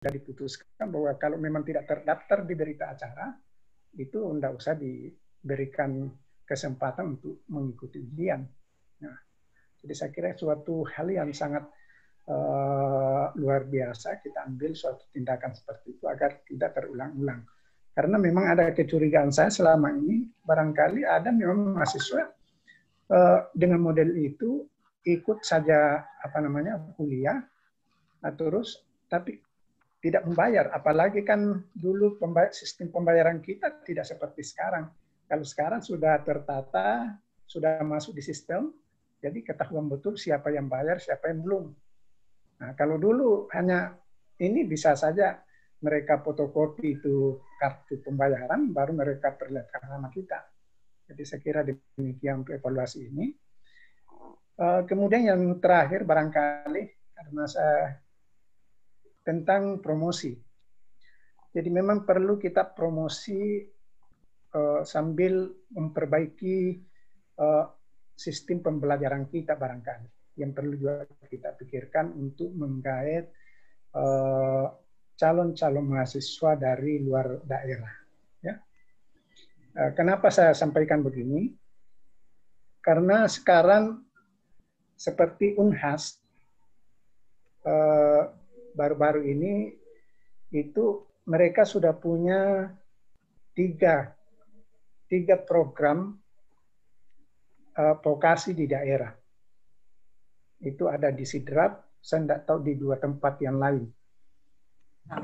sudah diputuskan bahwa kalau memang tidak terdaftar di berita acara, itu tidak usah diberikan kesempatan untuk mengikuti ujian. Nah, jadi saya kira suatu hal yang sangat luar biasa kita ambil suatu tindakan seperti itu agar tidak terulang-ulang. Karena memang ada kecurigaan saya selama ini, barangkali ada memang mahasiswa dengan model itu ikut saja kuliah, terus tapi tidak membayar, apalagi kan dulu sistem pembayaran kita tidak seperti sekarang. Kalau sekarang sudah tertata, sudah masuk di sistem, jadi ketahuan betul siapa yang bayar, siapa yang belum. Nah, kalau dulu hanya ini bisa saja mereka fotokopi itu kartu pembayaran, baru mereka perlihatkan nama kita. Jadi saya kira demikian untuk evaluasi ini. Kemudian yang terakhir barangkali karena saya tentang promosi. Jadi memang perlu kita promosi sambil memperbaiki sistem pembelajaran kita barangkali. Yang perlu juga kita pikirkan untuk menggait calon-calon mahasiswa dari luar daerah. Ya. Kenapa saya sampaikan begini? Karena sekarang seperti Unhas, baru-baru ini itu mereka sudah punya tiga program vokasi di daerah. Itu ada di Sidrap, saya tidak tahu di 2 tempat yang lain.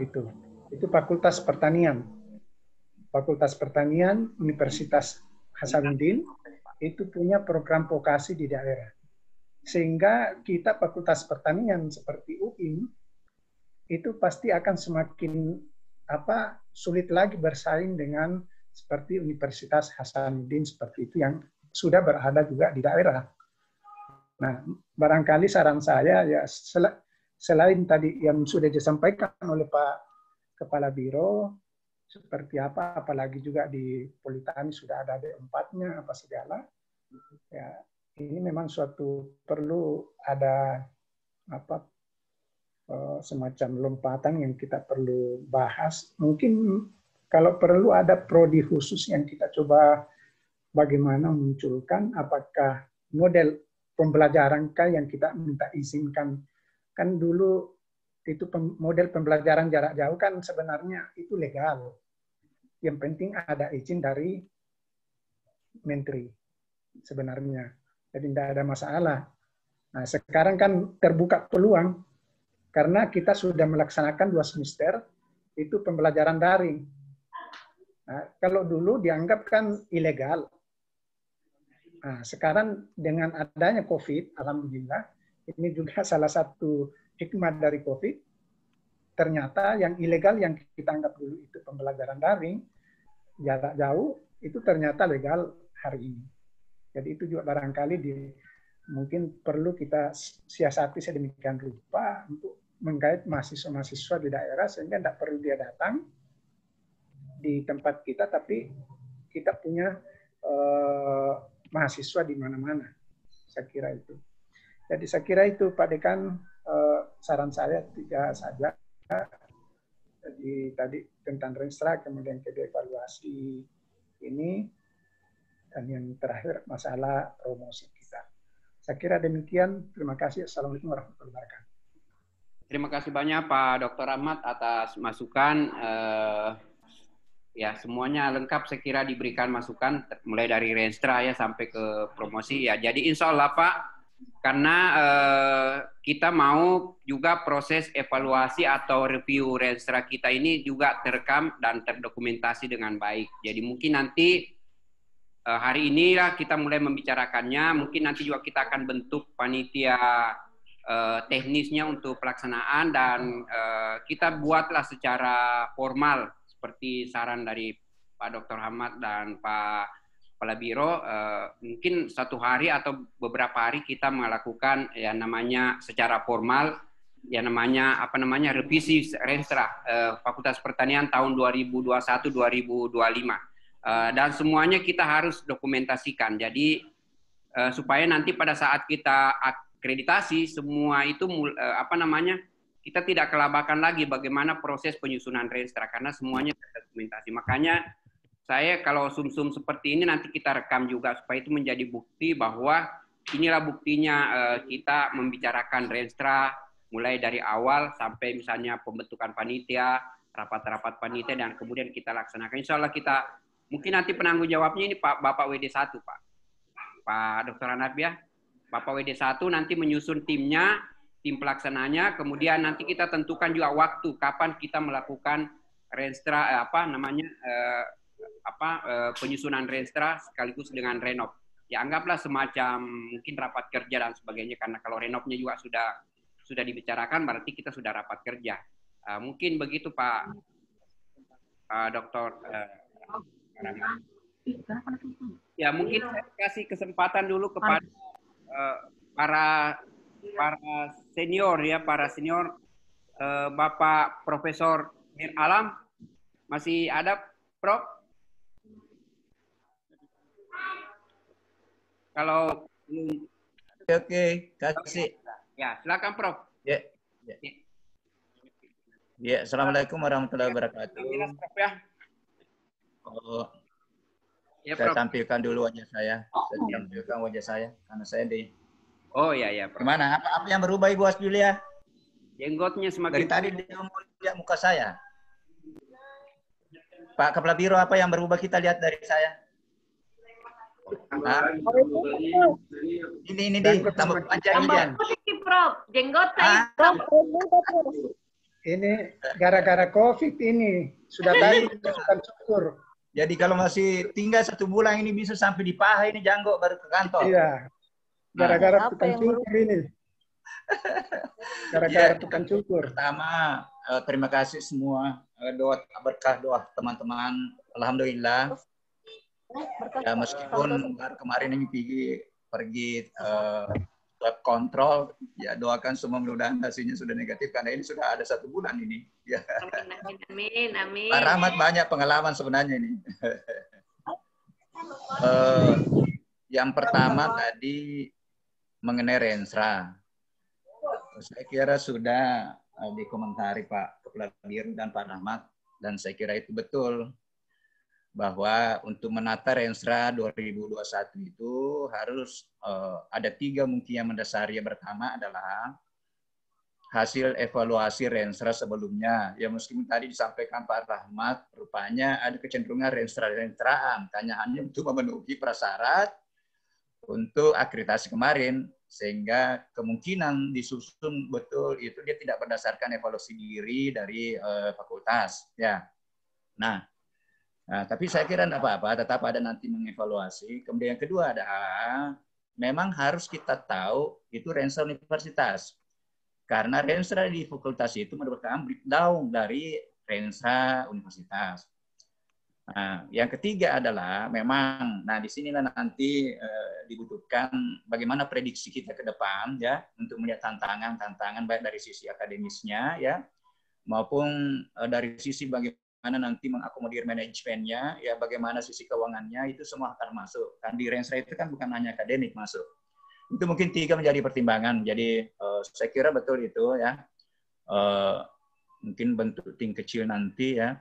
Itu Fakultas Pertanian. Fakultas Pertanian Universitas Hasanuddin itu punya program vokasi di daerah. Sehingga kita Fakultas Pertanian seperti UIN itu pasti akan semakin sulit lagi bersaing dengan seperti Universitas Hasanuddin seperti itu yang sudah berada juga di daerah. Nah, barangkali saran saya ya selain tadi yang sudah disampaikan oleh Pak Kepala Biro seperti apalagi juga di Politani sudah ada D4-nya apa segala. Ya, ini memang suatu perlu ada semacam lompatan yang kita perlu bahas. Mungkin kalau perlu ada prodi khusus yang kita coba bagaimana munculkan, apakah model pembelajaran yang kita minta izinkan. Kan dulu itu model pembelajaran jarak jauh kan sebenarnya itu legal. Yang penting ada izin dari menteri sebenarnya. Jadi tidak ada masalah. Nah, sekarang kan terbuka peluang karena kita sudah melaksanakan 2 semester itu pembelajaran daring. Nah, kalau dulu dianggap kan ilegal. Nah, sekarang dengan adanya COVID, alhamdulillah, ini juga salah satu hikmah dari COVID. Ternyata yang ilegal yang kita anggap dulu itu pembelajaran daring, jarak jauh, itu ternyata legal hari ini. Jadi itu juga barangkali mungkin perlu kita siasati sedemikian rupa untuk menggait mahasiswa-mahasiswa di daerah sehingga tidak perlu dia datang di tempat kita, tapi kita punya mahasiswa di mana-mana. Saya kira itu. Jadi saya kira itu Pak Dekan, saran saya 3 saja. Jadi tadi tentang Renstra, kemudian kedua evaluasi ini, dan yang terakhir masalah promosi kita. Saya kira demikian. Terima kasih. Assalamualaikum warahmatullahi wabarakatuh. Terima kasih banyak Pak Dr. Ahmad atas masukan. Ya, semuanya lengkap saya kira diberikan masukan mulai dari Renstra ya sampai ke promosi ya. Jadi insya Allah Pak, karena kita mau juga proses evaluasi atau review Renstra kita ini juga terekam dan terdokumentasi dengan baik. Jadi mungkin nanti hari inilah kita mulai membicarakannya. Mungkin nanti juga kita akan bentuk panitia teknisnya untuk pelaksanaan dan kita buatlah secara formal seperti saran dari Pak Dr. Ahmad dan Pak Kepala Biro. Mungkin 1 hari atau beberapa hari kita melakukan yang namanya secara formal yang namanya revisi Renstra Fakultas Pertanian tahun 2021-2025. Dan semuanya kita harus dokumentasikan. Jadi supaya nanti pada saat kita akreditasi semua itu kita tidak kelabakan lagi bagaimana proses penyusunan renstra karena semuanya terdokumentasi. Makanya saya kalau sumsum seperti ini nanti kita rekam juga supaya itu menjadi bukti bahwa inilah buktinya kita membicarakan renstra mulai dari awal sampai misalnya pembentukan panitia, rapat-rapat panitia, dan kemudian kita laksanakan. Insya Allah kita, mungkin nanti penanggung jawabnya ini Bapak WD1, Pak Dr. Hanafi ya. Bapak WD1 nanti menyusun timnya, tim pelaksananya, kemudian nanti kita tentukan juga waktu kapan kita melakukan renstra penyusunan renstra sekaligus dengan renov. Ya anggaplah semacam mungkin rapat kerja dan sebagainya, karena kalau renovnya juga sudah dibicarakan berarti kita sudah rapat kerja. Mungkin begitu Pak Dr. Ya mungkin saya kasih kesempatan dulu kepada para senior ya, Bapak Profesor Mir Alam, masih ada Prof? Kalau Oke, kasih. Ya, silakan Prof. Ya. Ya, Assalamualaikum warahmatullahi wabarakatuh. Jelas, Prof ya. Ya, saya tampilkan dulu wajah saya. Saya tampilkan wajah saya karena saya di. Oh ya Prof. Gimana? Apa yang berubah Ibu Asjulia? Jenggotnya semakin. Dari tadi dia mau lihat muka saya. Pak Kepala Biro, apa yang berubah kita lihat dari saya? Nah, ini tambah panjang ini. Prof, jenggot saya. Ini gara-gara COVID ini sudah tadi sudah syukur. Jadi kalau masih tinggal 1 bulan ini bisa sampai di paha ini janggo baru ke kantor. Iya. Gara-gara tukang cukur ini. Gara-gara tukang cukur. Pertama, terima kasih semua berkah doa teman-teman. Alhamdulillah. Ya, meskipun baru kemarin ini pergi swab kontrol, ya doakan semua mudah-mudahan hasilnya sudah negatif karena ini sudah ada 1 bulan ini. Ya. Amin. Pak Rahmat banyak pengalaman sebenarnya ini. Yang pertama tadi mengenai renstra. Saya kira sudah dikomentari Pak Kepala Biro dan Pak Rahmat, dan saya kira itu betul bahwa untuk menata renstra 2021 itu harus ada 3 mungkin yang mendasari. Yang pertama adalah hasil evaluasi renstra sebelumnya. Ya meskipun tadi disampaikan Pak Rahmat, rupanya ada kecenderungan renstra-renstraan, hanya untuk memenuhi prasyarat untuk akreditasi kemarin, sehingga kemungkinan disusun betul itu dia tidak berdasarkan evaluasi diri dari fakultas. Ya, nah, tapi saya kira tidak apa-apa, tetap ada nanti mengevaluasi. Kemudian yang kedua adalah memang harus kita tahu itu renstra universitas. Karena renstra di fakultas itu merupakan breakdown dari renstra universitas. Nah, yang ketiga adalah memang, nah di sinilah nanti dibutuhkan bagaimana prediksi kita ke depan ya untuk melihat tantangan baik dari sisi akademisnya ya maupun dari sisi bagaimana nanti mengakomodir manajemennya ya, bagaimana sisi keuangannya, itu semua akan masuk. Kan di renstra itu kan bukan hanya akademik masuk. Itu mungkin 3 menjadi pertimbangan. Jadi saya kira betul itu ya. Mungkin bentuk tim kecil nanti ya.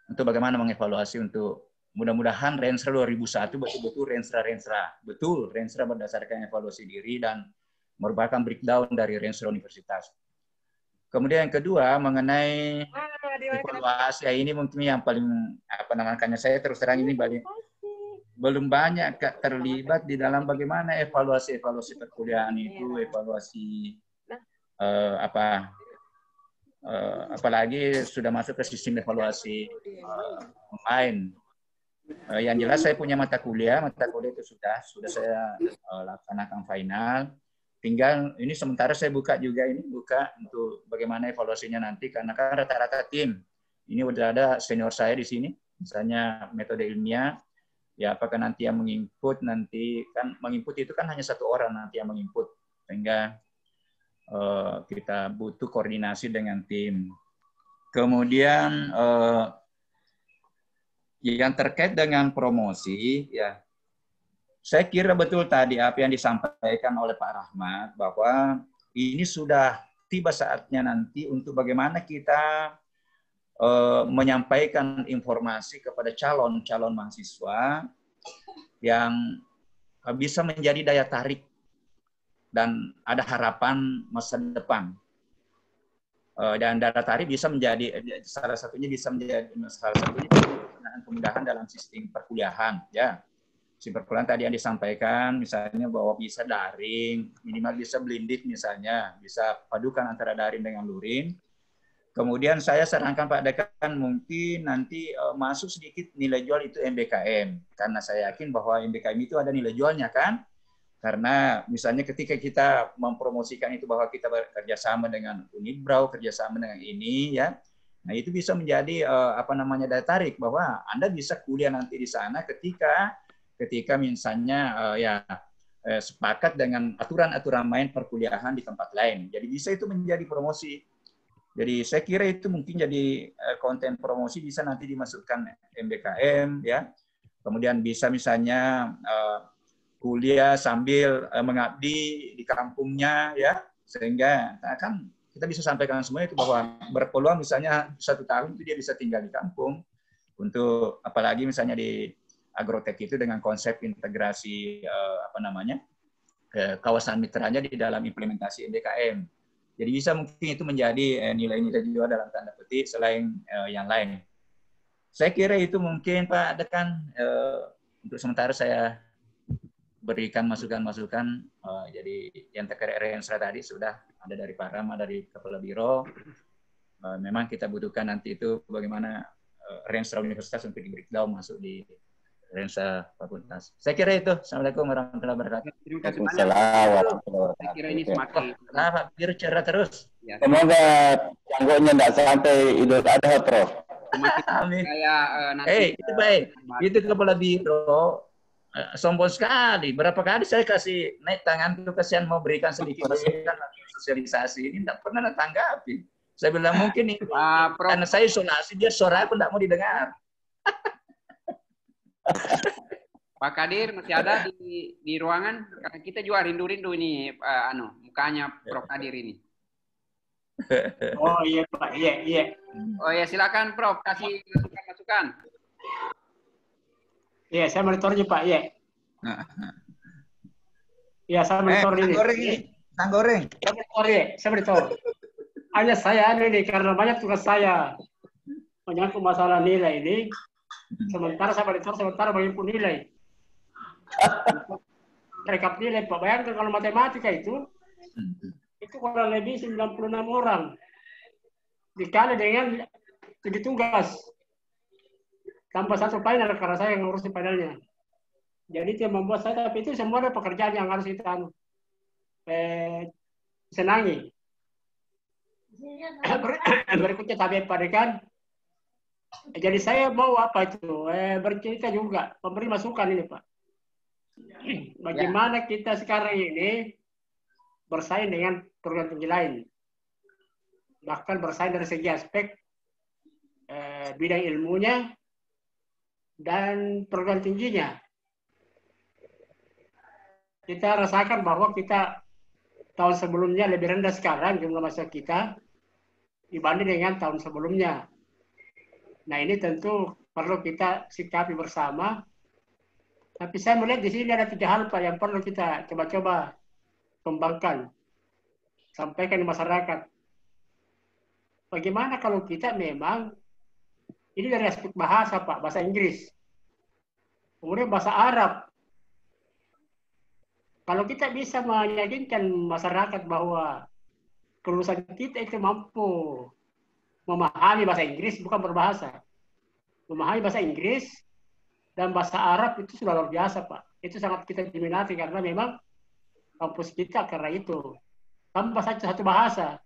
Untuk bagaimana mengevaluasi untuk mudah-mudahan renstra 2001 betul-betul renstra. Betul, renstra berdasarkan evaluasi diri dan merupakan breakdown dari renstra universitas. Kemudian yang kedua mengenai evaluasi, ya ini mungkin yang paling saya terus terang ini belum banyak terlibat di dalam bagaimana evaluasi perkuliahan itu, evaluasi apalagi sudah masuk ke sistem evaluasi online. Yang jelas saya punya mata kuliah itu sudah saya laksanakan final. Tinggal ini sementara saya buka untuk bagaimana evaluasinya nanti, karena kan rata-rata tim ini udah ada senior saya di sini, misalnya metode ilmiah. Ya, apakah nanti yang menginput, nanti kan menginput itu kan hanya 1 orang nanti yang menginput, sehingga kita butuh koordinasi dengan tim. Kemudian yang terkait dengan promosi, ya saya kira betul tadi apa yang disampaikan oleh Pak Rahmat bahwa ini sudah tiba saatnya nanti untuk bagaimana kita menyampaikan informasi kepada calon-calon mahasiswa yang bisa menjadi daya tarik dan ada harapan masa depan. Dan daya tarik bisa menjadi salah satunya kemudahan dalam sistem perkuliahan, ya. Sistem perkuliahan tadi yang disampaikan, misalnya bahwa bisa daring, minimal bisa blended misalnya, bisa padukan antara daring dengan luring. Kemudian saya sarankan Pak Dekan mungkin nanti masuk sedikit nilai jual itu MBKM, karena saya yakin bahwa MBKM itu ada nilai jualnya kan. Karena misalnya ketika kita mempromosikan itu bahwa kita bekerja sama dengan Unibrau, kerjasama dengan ini, ya, nah itu bisa menjadi daya tarik bahwa Anda bisa kuliah nanti di sana ketika misalnya sepakat dengan aturan-aturan main perkuliahan di tempat lain. Jadi bisa itu menjadi promosi. Jadi saya kira itu mungkin jadi konten promosi bisa nanti dimasukkan MBKM, ya. Kemudian bisa misalnya kuliah sambil mengabdi di kampungnya, ya, sehingga kan kita bisa sampaikan semua itu bahwa berpeluang misalnya 1 tahun itu dia bisa tinggal di kampung untuk apalagi misalnya di agrotek itu dengan konsep integrasi kawasan mitranya di dalam implementasi MBKM. Jadi bisa mungkin itu menjadi nilai-nilai jual dalam tanda petik selain yang lain. Saya kira itu mungkin Pak Dekan, untuk sementara saya berikan masukan-masukan. Jadi yang terkait Renstra tadi sudah ada dari Pak Rama, dari Kepala Biro. Memang kita butuhkan nanti itu bagaimana Renstra Universitas untuk diberi tahu masuk di Renstra Fakultas. Saya kira itu. Assalamualaikum warahmatullahi wabarakatuh. Terima kasih banyak. Saya kira ini semakin. Nah, Pak Biro cerah terus. Ya, semoga janggonya tidak sampai Idul Adha, Prof. Amin. Nanti, itu baik. Itu Kepala Biro sombong sekali. Berapa kali saya kasih naik tangan itu kasihan mau berikan sedikit masukan sosialisasi ini tidak pernah tanggapi. Saya bilang mungkin ini karena saya isolasi dia suara aku tidak mau didengar. Pak Kadir masih ada di ruangan karena kita juga rindu-rindu ini mukanya Prof Kadir ini. Oh iya Pak, iya. Oh ya silakan Prof kasih masukan. Iya, saya monitornya Pak, iya. Iya, saya monitor ini. Tanggoreng. Saya monitor. Hanya saya ini karena banyak tugas saya menyangkut masalah nilai ini. Sementara saya monitor, sementara mengimpun nilai. Rekap nilai, Pak. Bayangkan kalau matematika itu kurang lebih 96 orang. Dikali dengan 7 tugas. Tambah 1 final karena saya yang ngurusin finalnya. Jadi itu yang membuat saya, tapi itu semua ada pekerjaan yang harus kita senangi. Berikutnya tapi Pak Dekan. Jadi saya mau apa itu bercerita juga, memberi masukan ini Pak. Bagaimana kita sekarang ini bersaing dengan perguruan tinggi lain. Bahkan bersaing dari segi aspek bidang ilmunya dan perguruan tingginya. Kita rasakan bahwa kita tahun sebelumnya lebih rendah sekarang jumlah mahasiswa kita dibanding dengan tahun sebelumnya. Nah ini tentu perlu kita sikapi bersama. Tapi saya melihat di sini ada 3 hal Pak yang perlu kita coba-coba kembangkan, sampaikan di masyarakat. Bagaimana kalau kita memang ini dari aspek bahasa Pak, bahasa Inggris. Kemudian bahasa Arab. Kalau kita bisa meyakinkan masyarakat bahwa kelulusan kita itu mampu memahami bahasa Inggris, bukan berbahasa. Memahami bahasa Inggris dan bahasa Arab itu sudah luar biasa Pak. Itu sangat kita diminati karena memang kampus kita karena itu. Tambah satu bahasa.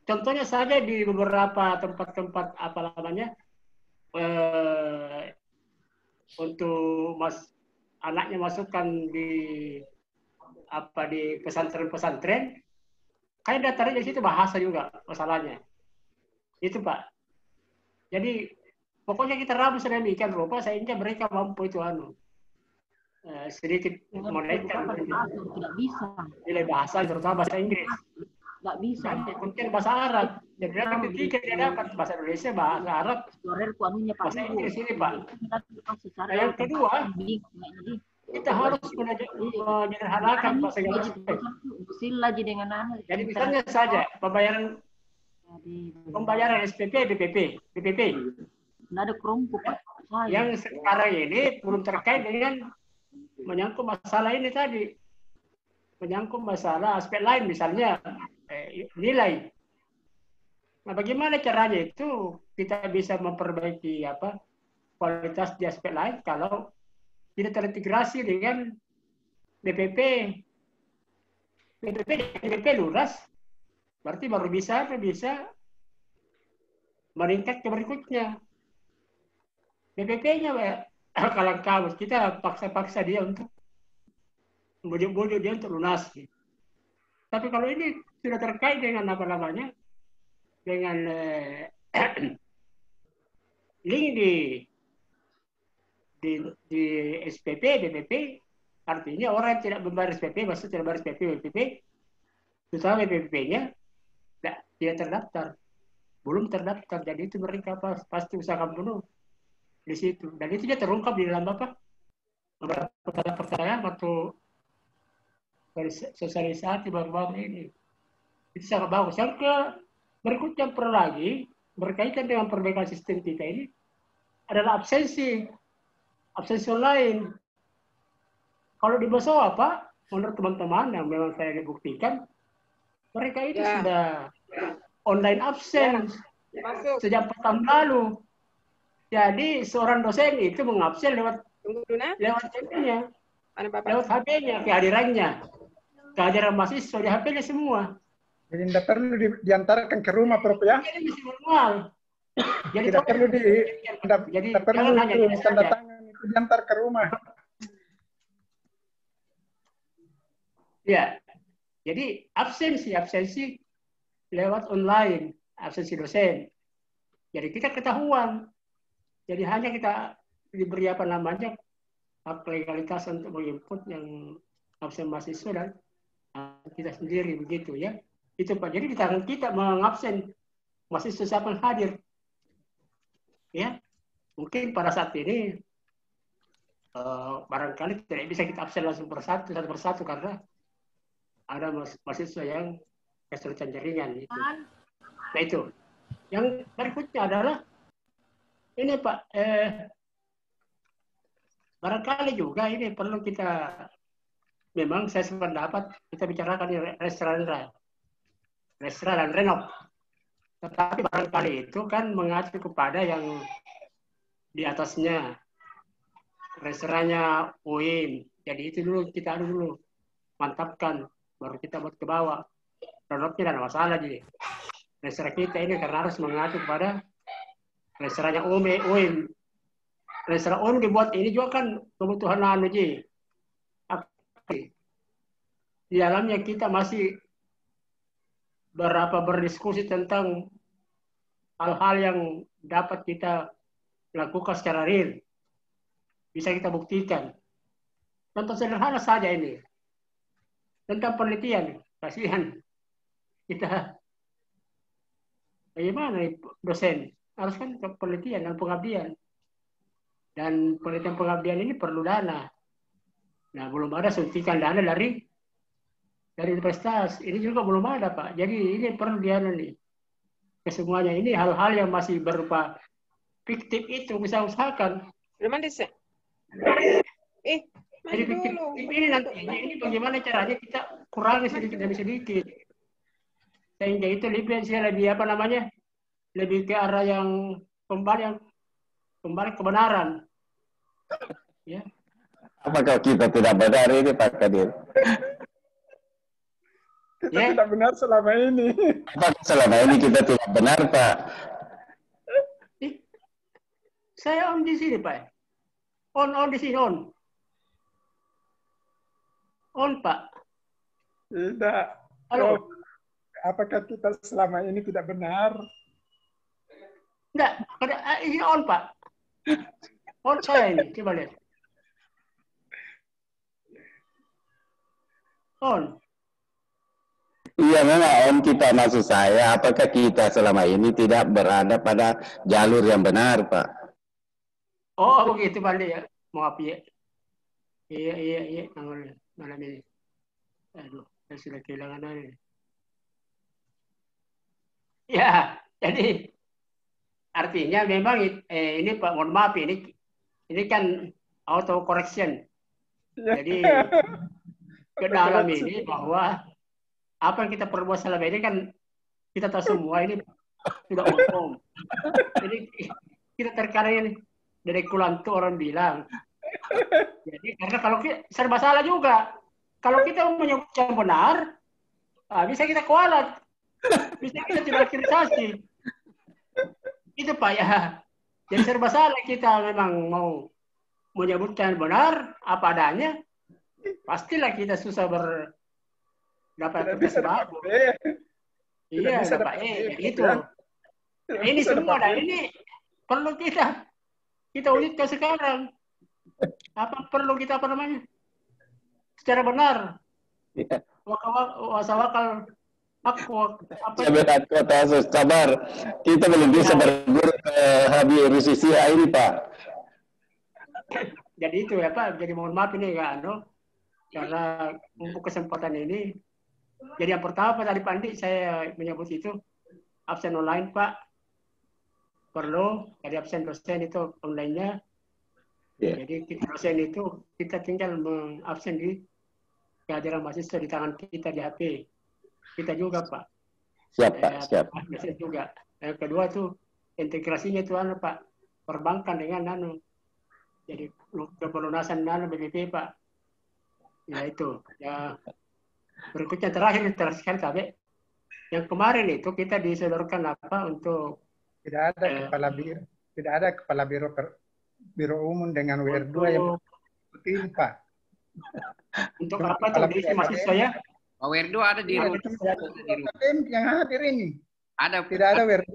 Contohnya saja di beberapa tempat-tempat untuk anaknya masukkan di pesantren-pesantren, kayak daftarnya di situ bahasa juga masalahnya. Itu Pak. Jadi pokoknya kita ramu sedemikian rupa sehingga mereka mampu itu sedikit menaikkan nilai bahasa terutama bahasa Inggris. Nggak bisa. Mungkin bahasa Arab. Jadi dia ketiga dia dapat bahasa Indonesia, bahasa Arab, bahasa Inggris ini Pak. Nah, yang kedua, kita harus menyederhanakan bahasa Inggris. Jadi misalnya saja pembayaran SPP, BPP. Nggak ada kelompok Pak. Yang sekarang ini belum terkait dengan menyangkut masalah ini tadi. Menyangkut masalah aspek lain, misalnya nilai. Nah, bagaimana caranya itu kita bisa memperbaiki kualitas di aspek lain kalau tidak terintegrasi dengan BPP lunas, berarti baru bisa meningkat ke berikutnya. BPP-nya kalau kita paksa dia untuk bujuk-bujuk dia untuk lunas. Tapi kalau ini sudah terkait dengan dengan link di SPP, BPP, artinya orang yang tidak membayar SPP, maksudnya tidak membayar SPP, BPP, terutama BPP-nya tidak terdaftar, belum terdaftar. Jadi itu mereka pasti usahakan penuh di situ. Dan itu dia terungkap di dalam beberapa pertanyaan waktu sosialisasi baru-baru ini. Itu sangat bagus. Yang berikutnya perlu lagi berkaitan dengan perbaikan sistem kita ini adalah absensi lain. Kalau di Bosowa Pak, menurut teman-teman yang memang saya dibuktikan, mereka itu sudah online absen sejak tahun lalu. Jadi seorang dosen itu mengabsen lewat HP-nya, lewat HP-nya, kehadiran mahasiswa di HP-nya semua. Jadi tidak perlu diantarkan ke rumah, Prof ya? Jadi masih manual. Jadi tidak perlu tidak perlu tanda tangan itu diantar ke rumah. Ya, jadi absensi lewat online, absensi dosen. Jadi kita ketahuan. Jadi hanya kita diberi hak legalitas untuk menginput yang absen mahasiswa dan kita sendiri begitu ya. Itu Pak. Jadi di tangan kita mengabsen mahasiswa siapa yang hadir. Ya, mungkin pada saat ini barangkali tidak bisa kita absen langsung satu persatu karena ada mahasiswa yang kesulitan jaringan itu. Nah itu. Yang berikutnya adalah ini Pak, barangkali juga ini perlu kita, memang saya sependapat kita bicarakan di restoran dan renov. Tetapi barangkali itu kan mengacu kepada yang di atasnya, restorannya UIN. Jadi itu dulu kita dulu mantapkan, baru kita buat ke bawah. Renovnya tidak ada masalah jadi. Restoran kita ini karena harus mengacu kepada restorannya UIN. Restoran UIN dibuat ini juga kan kebutuhan di dalamnya kita masih berdiskusi tentang hal-hal yang dapat kita lakukan secara real. Bisa kita buktikan. Contoh sederhana saja ini. Tentang penelitian. Kasihan. Kita bagaimana dosen? Harus kan penelitian dan pengabdian. Dan penelitian pengabdian ini perlu dana. Nah, belum ada suntikan dana dari universitas. Ini juga belum ada, Pak. Jadi ini perlu dana nih. Kesemuanya ini hal-hal yang masih berupa fiktif itu bisa usahakan. Belum ada sih. Jadi fiktif ini nanti ini bagaimana caranya kita kurangi sedikit demi sedikit. Sehingga itu lebih lebih ke arah yang kembali kebenaran. Ya. Apakah kita tidak benar ini Pak Kadir? Kita tidak benar selama ini. Apakah selama ini kita tidak benar Pak? Saya on di sini Pak. On di sini on. On Pak. Tidak. Halo. Apakah kita selama ini tidak benar? Enggak, ini on Pak. On saya ini, coba lihat. On. Iya memang Om, kita maksud saya, apakah kita selama ini tidak berada pada jalur yang benar, Pak? Oh begitu Bandi ya. Maaf ya. Iya. Malam ini. Aduh, saya sudah kehilangan ini. Ya, jadi artinya memang ini Pak, mohon maaf ini kan auto correction. Jadi ke dalam ini bahwa apa yang kita perbuat selama ini kan kita tahu semua ini sudah umum. Jadi kita terkadang dari kulantu orang bilang. Jadi karena kalau kita serba salah juga. Kalau kita menyebut yang benar, bisa kita kualat, bisa kita tidak kritisasi. Itu Pak ya. Jadi serba salah kita memang mau menyebutkan benar apa adanya, pastilah kita susah dapat tugas baru. Iya, dapat itu. Ini semua ini perlu kita wujudkan sekarang. Apa perlu kita apa namanya? Secara benar. Wasawakal aku sabar. Kita belum bisa berburu ke Habib Rizie ini, Pak. Jadi itu ya Pak, jadi mohon maaf ini karena untuk kesempatan ini. Jadi yang pertama tadi Pak Andi saya menyebut itu absen online Pak. Perlu dari absen dosen itu online-nya. Yeah. Jadi kita dosen itu kita tinggal mengabsen di kehadiran mahasiswa di tangan kita di HP. Kita juga Pak. Siap. Dosen juga. Yang kedua tuh integrasinya itu Pak, perbankan dengan jadi pelunasan BBP Pak. Ya itu. Ya berikutnya terakhir sampai yang kemarin itu kita disodorkan apa untuk tidak ada kepala biro umum dengan WR2 yang penting Pak. Untuk apa tuh diisi mahasiswa ya? WR2 ada di rumah. Yang hadir ini. Ada. Tidak ada WR2.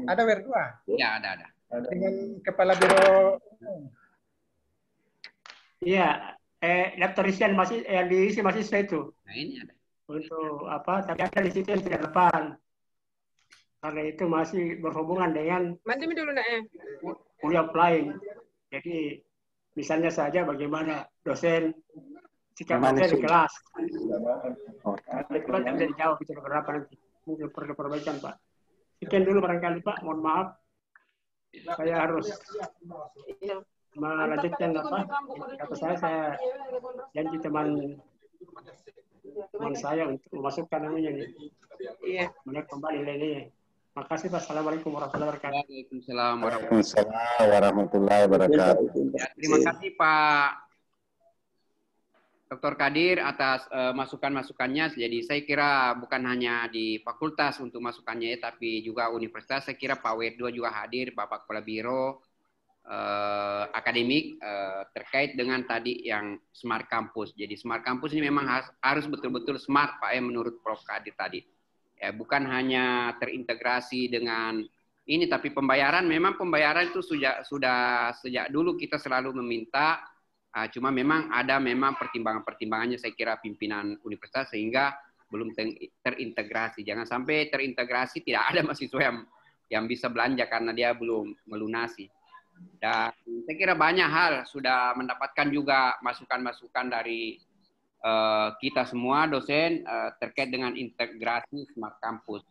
Ada WR2. Ya, ada. Dengan kepala biro. Iya, daftar isian yang diisi mahasiswa itu. Nah, ini ada. Untuk apa? Tapi ada di situ yang tidak depan. Karena itu masih berhubungan dengan kuliah offline. Jadi misalnya saja bagaimana dosen sikap dosen di kelas. Itu kan tidak dijawab itu berapa nanti. Mungkin perlu perbaikan Pak. Sekian dulu barangkali Pak. Mohon maaf. Saya harus melanjutkan apa? Kata saya janji teman saya untuk memasukkan namanya nih. Iya. Melihat kembali ini. Makasih Pak. Assalamualaikum warahmatullahi wabarakatuh. Waalaikumsalam warahmatullahi wabarakatuh. Ya, terima kasih Pak Dr. Kadir atas masukan-masukannya. Jadi saya kira bukan hanya di fakultas untuk masukannya, tapi juga universitas. Saya kira Pak WR2 juga hadir, Bapak Kepala Biro akademik terkait dengan tadi yang smart campus. Jadi smart campus ini memang harus betul-betul smart Pak menurut Prof. Kadir tadi. Ya, bukan hanya terintegrasi dengan ini, tapi pembayaran itu sudah sejak dulu kita selalu meminta, cuma memang ada pertimbangan-pertimbangannya saya kira pimpinan universitas sehingga belum terintegrasi. Jangan sampai terintegrasi tidak ada mahasiswa yang bisa belanja karena dia belum melunasi. Dan saya kira banyak hal sudah mendapatkan juga masukan-masukan dari kita semua dosen terkait dengan integrasi smart campus,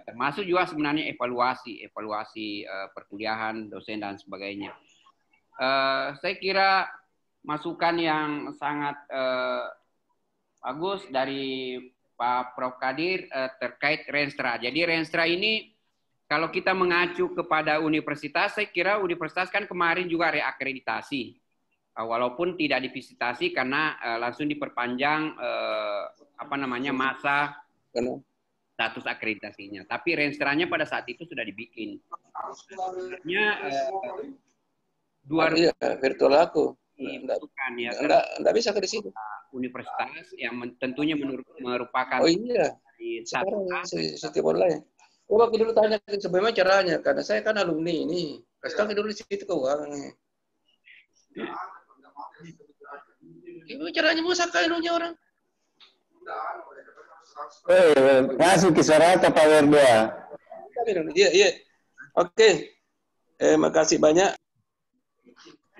termasuk juga sebenarnya evaluasi perkuliahan dosen dan sebagainya. Saya kira masukan yang sangat bagus dari Pak Prof. Kadir terkait Renstra. Jadi Renstra ini kalau kita mengacu kepada universitas, saya kira universitas kan kemarin juga reakreditasi. Walaupun tidak divisitasi karena langsung diperpanjang masa status akreditasinya. Tapi Renstranya pada saat itu sudah dibikin. Virtual aku. Enggak bisa ke di situ. Universitas yang tentunya merupakan sekarang sistem online. Aku dulu tanya sebagaimana caranya, karena saya kan alumni ini. Kasih dulu di situ keuangannya. Itu caranya mau sakain orang. Masuk ke Sorata Pak Werdua. Iya, iya. Oke. Makasih banyak.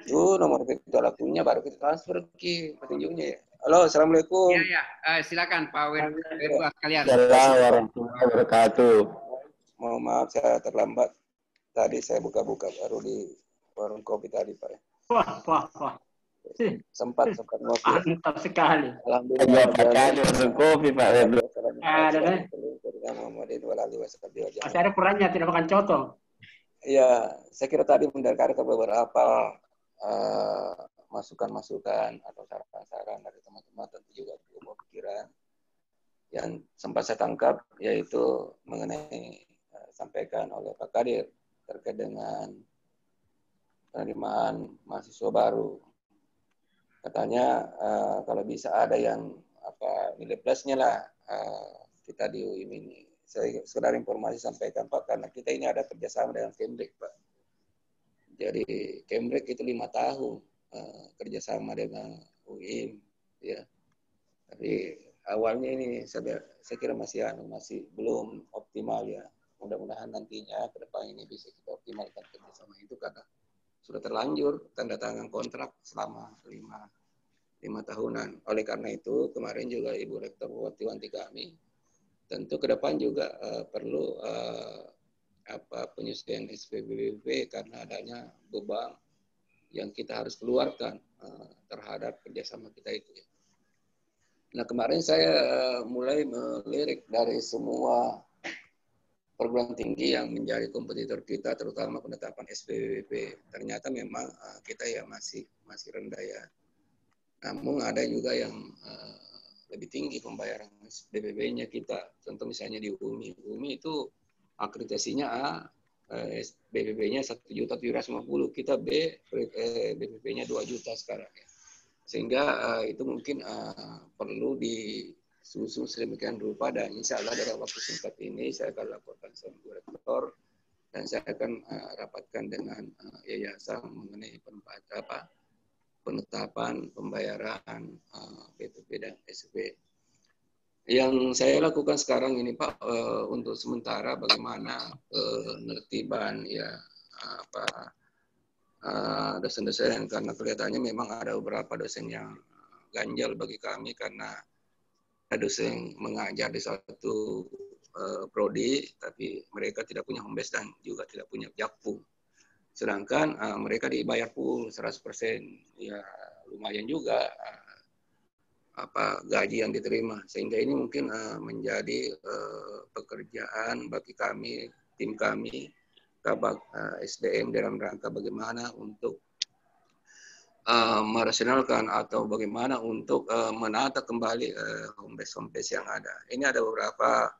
Tuh nomor kita lakunya baru kita transfer ke petunjuknya ya. Halo, assalamualaikum. Iya, ya. Silakan Pak Werdua sekalian. Assalamualaikum warahmatullahi wabarakatuh. Mohon maaf saya terlambat. Tadi saya buka-buka baru di warung kopi tadi Pak. Wah. Sempat ngopi. Mantap sekali. Alhamdulillah. Warung kopi Pak Werdua. Ada. Masih ada kurangnya tidak makan coto. Iya, saya kira tadi mendengarkan beberapa masukan-masukan atau saran-saran dari teman-teman, tentu juga beberapa pikiran yang sempat saya tangkap, yaitu mengenai sampaikan oleh Pak Kadir terkait dengan penerimaan mahasiswa baru. Katanya kalau bisa ada yang nilai plusnya lah kita di UIM ini. Saya sekedar informasi sampaikan Pak, karena kita ini ada kerjasama dengan Cambridge Pak. Jadi Cambridge itu 5 tahun kerjasama dengan UIM, ya. Tapi awalnya ini saya kira masih belum optimal ya. Mudah-mudahan nantinya ke depan ini bisa kita optimalkan kerjasama itu, karena sudah terlanjur tanda tangan kontrak selama 5 tahunan. Oleh karena itu kemarin juga Ibu Rektor wanti-wanti kami, tentu ke depan juga perlu penyesuaian SPBB karena adanya beban yang kita harus keluarkan terhadap kerjasama kita itu. Nah, kemarin saya mulai melirik dari semua perguruan tinggi yang menjadi kompetitor kita, terutama penetapan SPBB. Ternyata memang kita ya masih rendah ya. Namun ada juga yang lebih tinggi pembayaran SPBB-nya kita. Contoh misalnya di UMI. UMI itu akreditasinya A, BPP-nya 1.750.000, kita B, BPP-nya 2 juta sekarang ya. Sehingga itu mungkin perlu disusun sedemikian rupa, dan insya Allah dalam waktu singkat ini saya akan laporkan sama Bu Rektor dan saya akan rapatkan dengan yayasan mengenai penetapan pembayaran BPP dan SP. Yang saya lakukan sekarang ini Pak, untuk sementara bagaimana penertiban ya dosen-dosen, karena kelihatannya memang ada beberapa dosen yang ganjal bagi kami, karena ada dosen mengajar di suatu prodi tapi mereka tidak punya home base dan juga tidak punya jakpung, sedangkan mereka dibayar full 100%, ya lumayan juga gaji yang diterima, sehingga ini mungkin menjadi pekerjaan bagi kami, tim kami, Kabak SDM dalam rangka bagaimana untuk merasionalkan atau bagaimana untuk menata kembali home base yang ada. Ini ada beberapa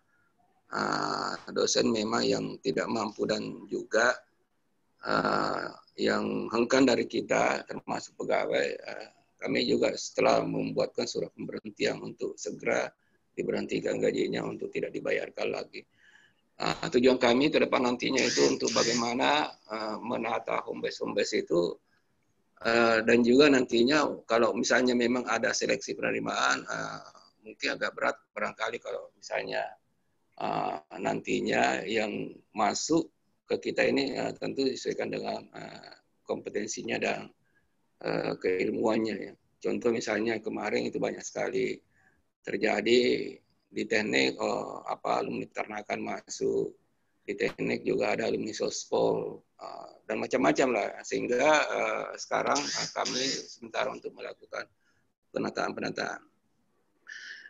dosen memang yang tidak mampu dan juga yang hengkang dari kita, termasuk pegawai. Kami juga setelah membuatkan surat pemberhentian untuk segera diberhentikan gajinya untuk tidak dibayarkan lagi. Tujuan kami ke depan nantinya itu untuk bagaimana menata home base itu, dan juga nantinya kalau misalnya memang ada seleksi penerimaan, mungkin agak berat barangkali kalau misalnya nantinya yang masuk ke kita ini tentu disesuaikan dengan kompetensinya dan keilmuannya ya. Contoh misalnya kemarin itu banyak sekali terjadi di teknik alumni peternakan masuk, di teknik juga ada alumni sospol dan macam-macam lah, sehingga sekarang kami sementara untuk melakukan penataan.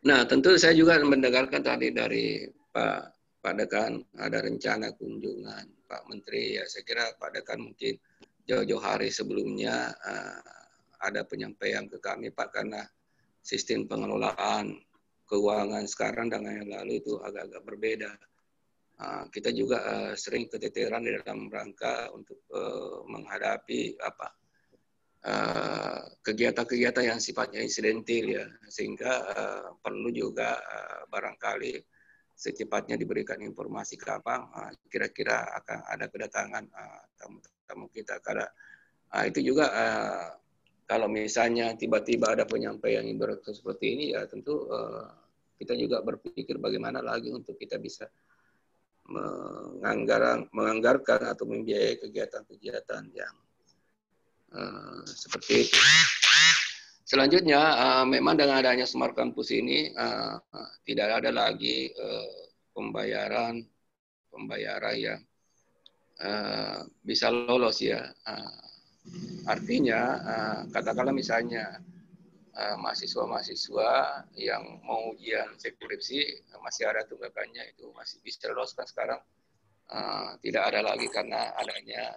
Nah, tentu saya juga mendengarkan tadi dari Pak Dekan ada rencana kunjungan Pak Menteri ya. Saya kira Pak Dekan mungkin jauh-jauh hari sebelumnya ada penyampaian ke kami Pak, karena sistem pengelolaan keuangan sekarang dengan yang lalu itu agak-agak berbeda. Kita juga sering keteteran di dalam rangka untuk menghadapi kegiatan-kegiatan yang sifatnya insidentil ya, sehingga perlu juga barangkali secepatnya diberikan informasi kapan kira-kira akan ada kedatangan tamu kita, karena itu juga kalau misalnya tiba-tiba ada penyampaian yang seperti ini ya tentu kita juga berpikir bagaimana lagi untuk kita bisa menganggarkan atau membiayai kegiatan-kegiatan yang seperti itu. Selanjutnya, memang dengan adanya Smart Campus ini tidak ada lagi pembayaran yang bisa lolos ya. Artinya, katakanlah misalnya mahasiswa-mahasiswa yang mau ujian skripsi masih ada tunggakannya, itu masih bisa loloskan. Sekarang tidak ada lagi karena adanya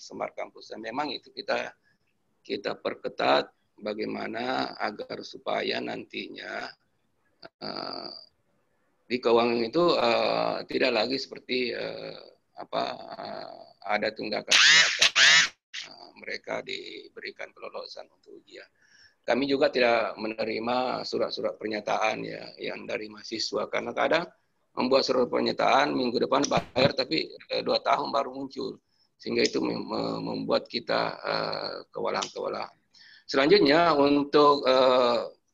Smart Campus. Dan memang itu kita perketat bagaimana agar supaya nantinya di keuangan itu tidak lagi seperti ada tunggakan mereka diberikan kelolosan untuk ujian. Kami juga tidak menerima surat-surat pernyataan ya yang dari mahasiswa, karena kadang membuat surat pernyataan minggu depan bayar tapi 2 tahun baru muncul, sehingga itu membuat kita kewalahan-kewalahan. Selanjutnya untuk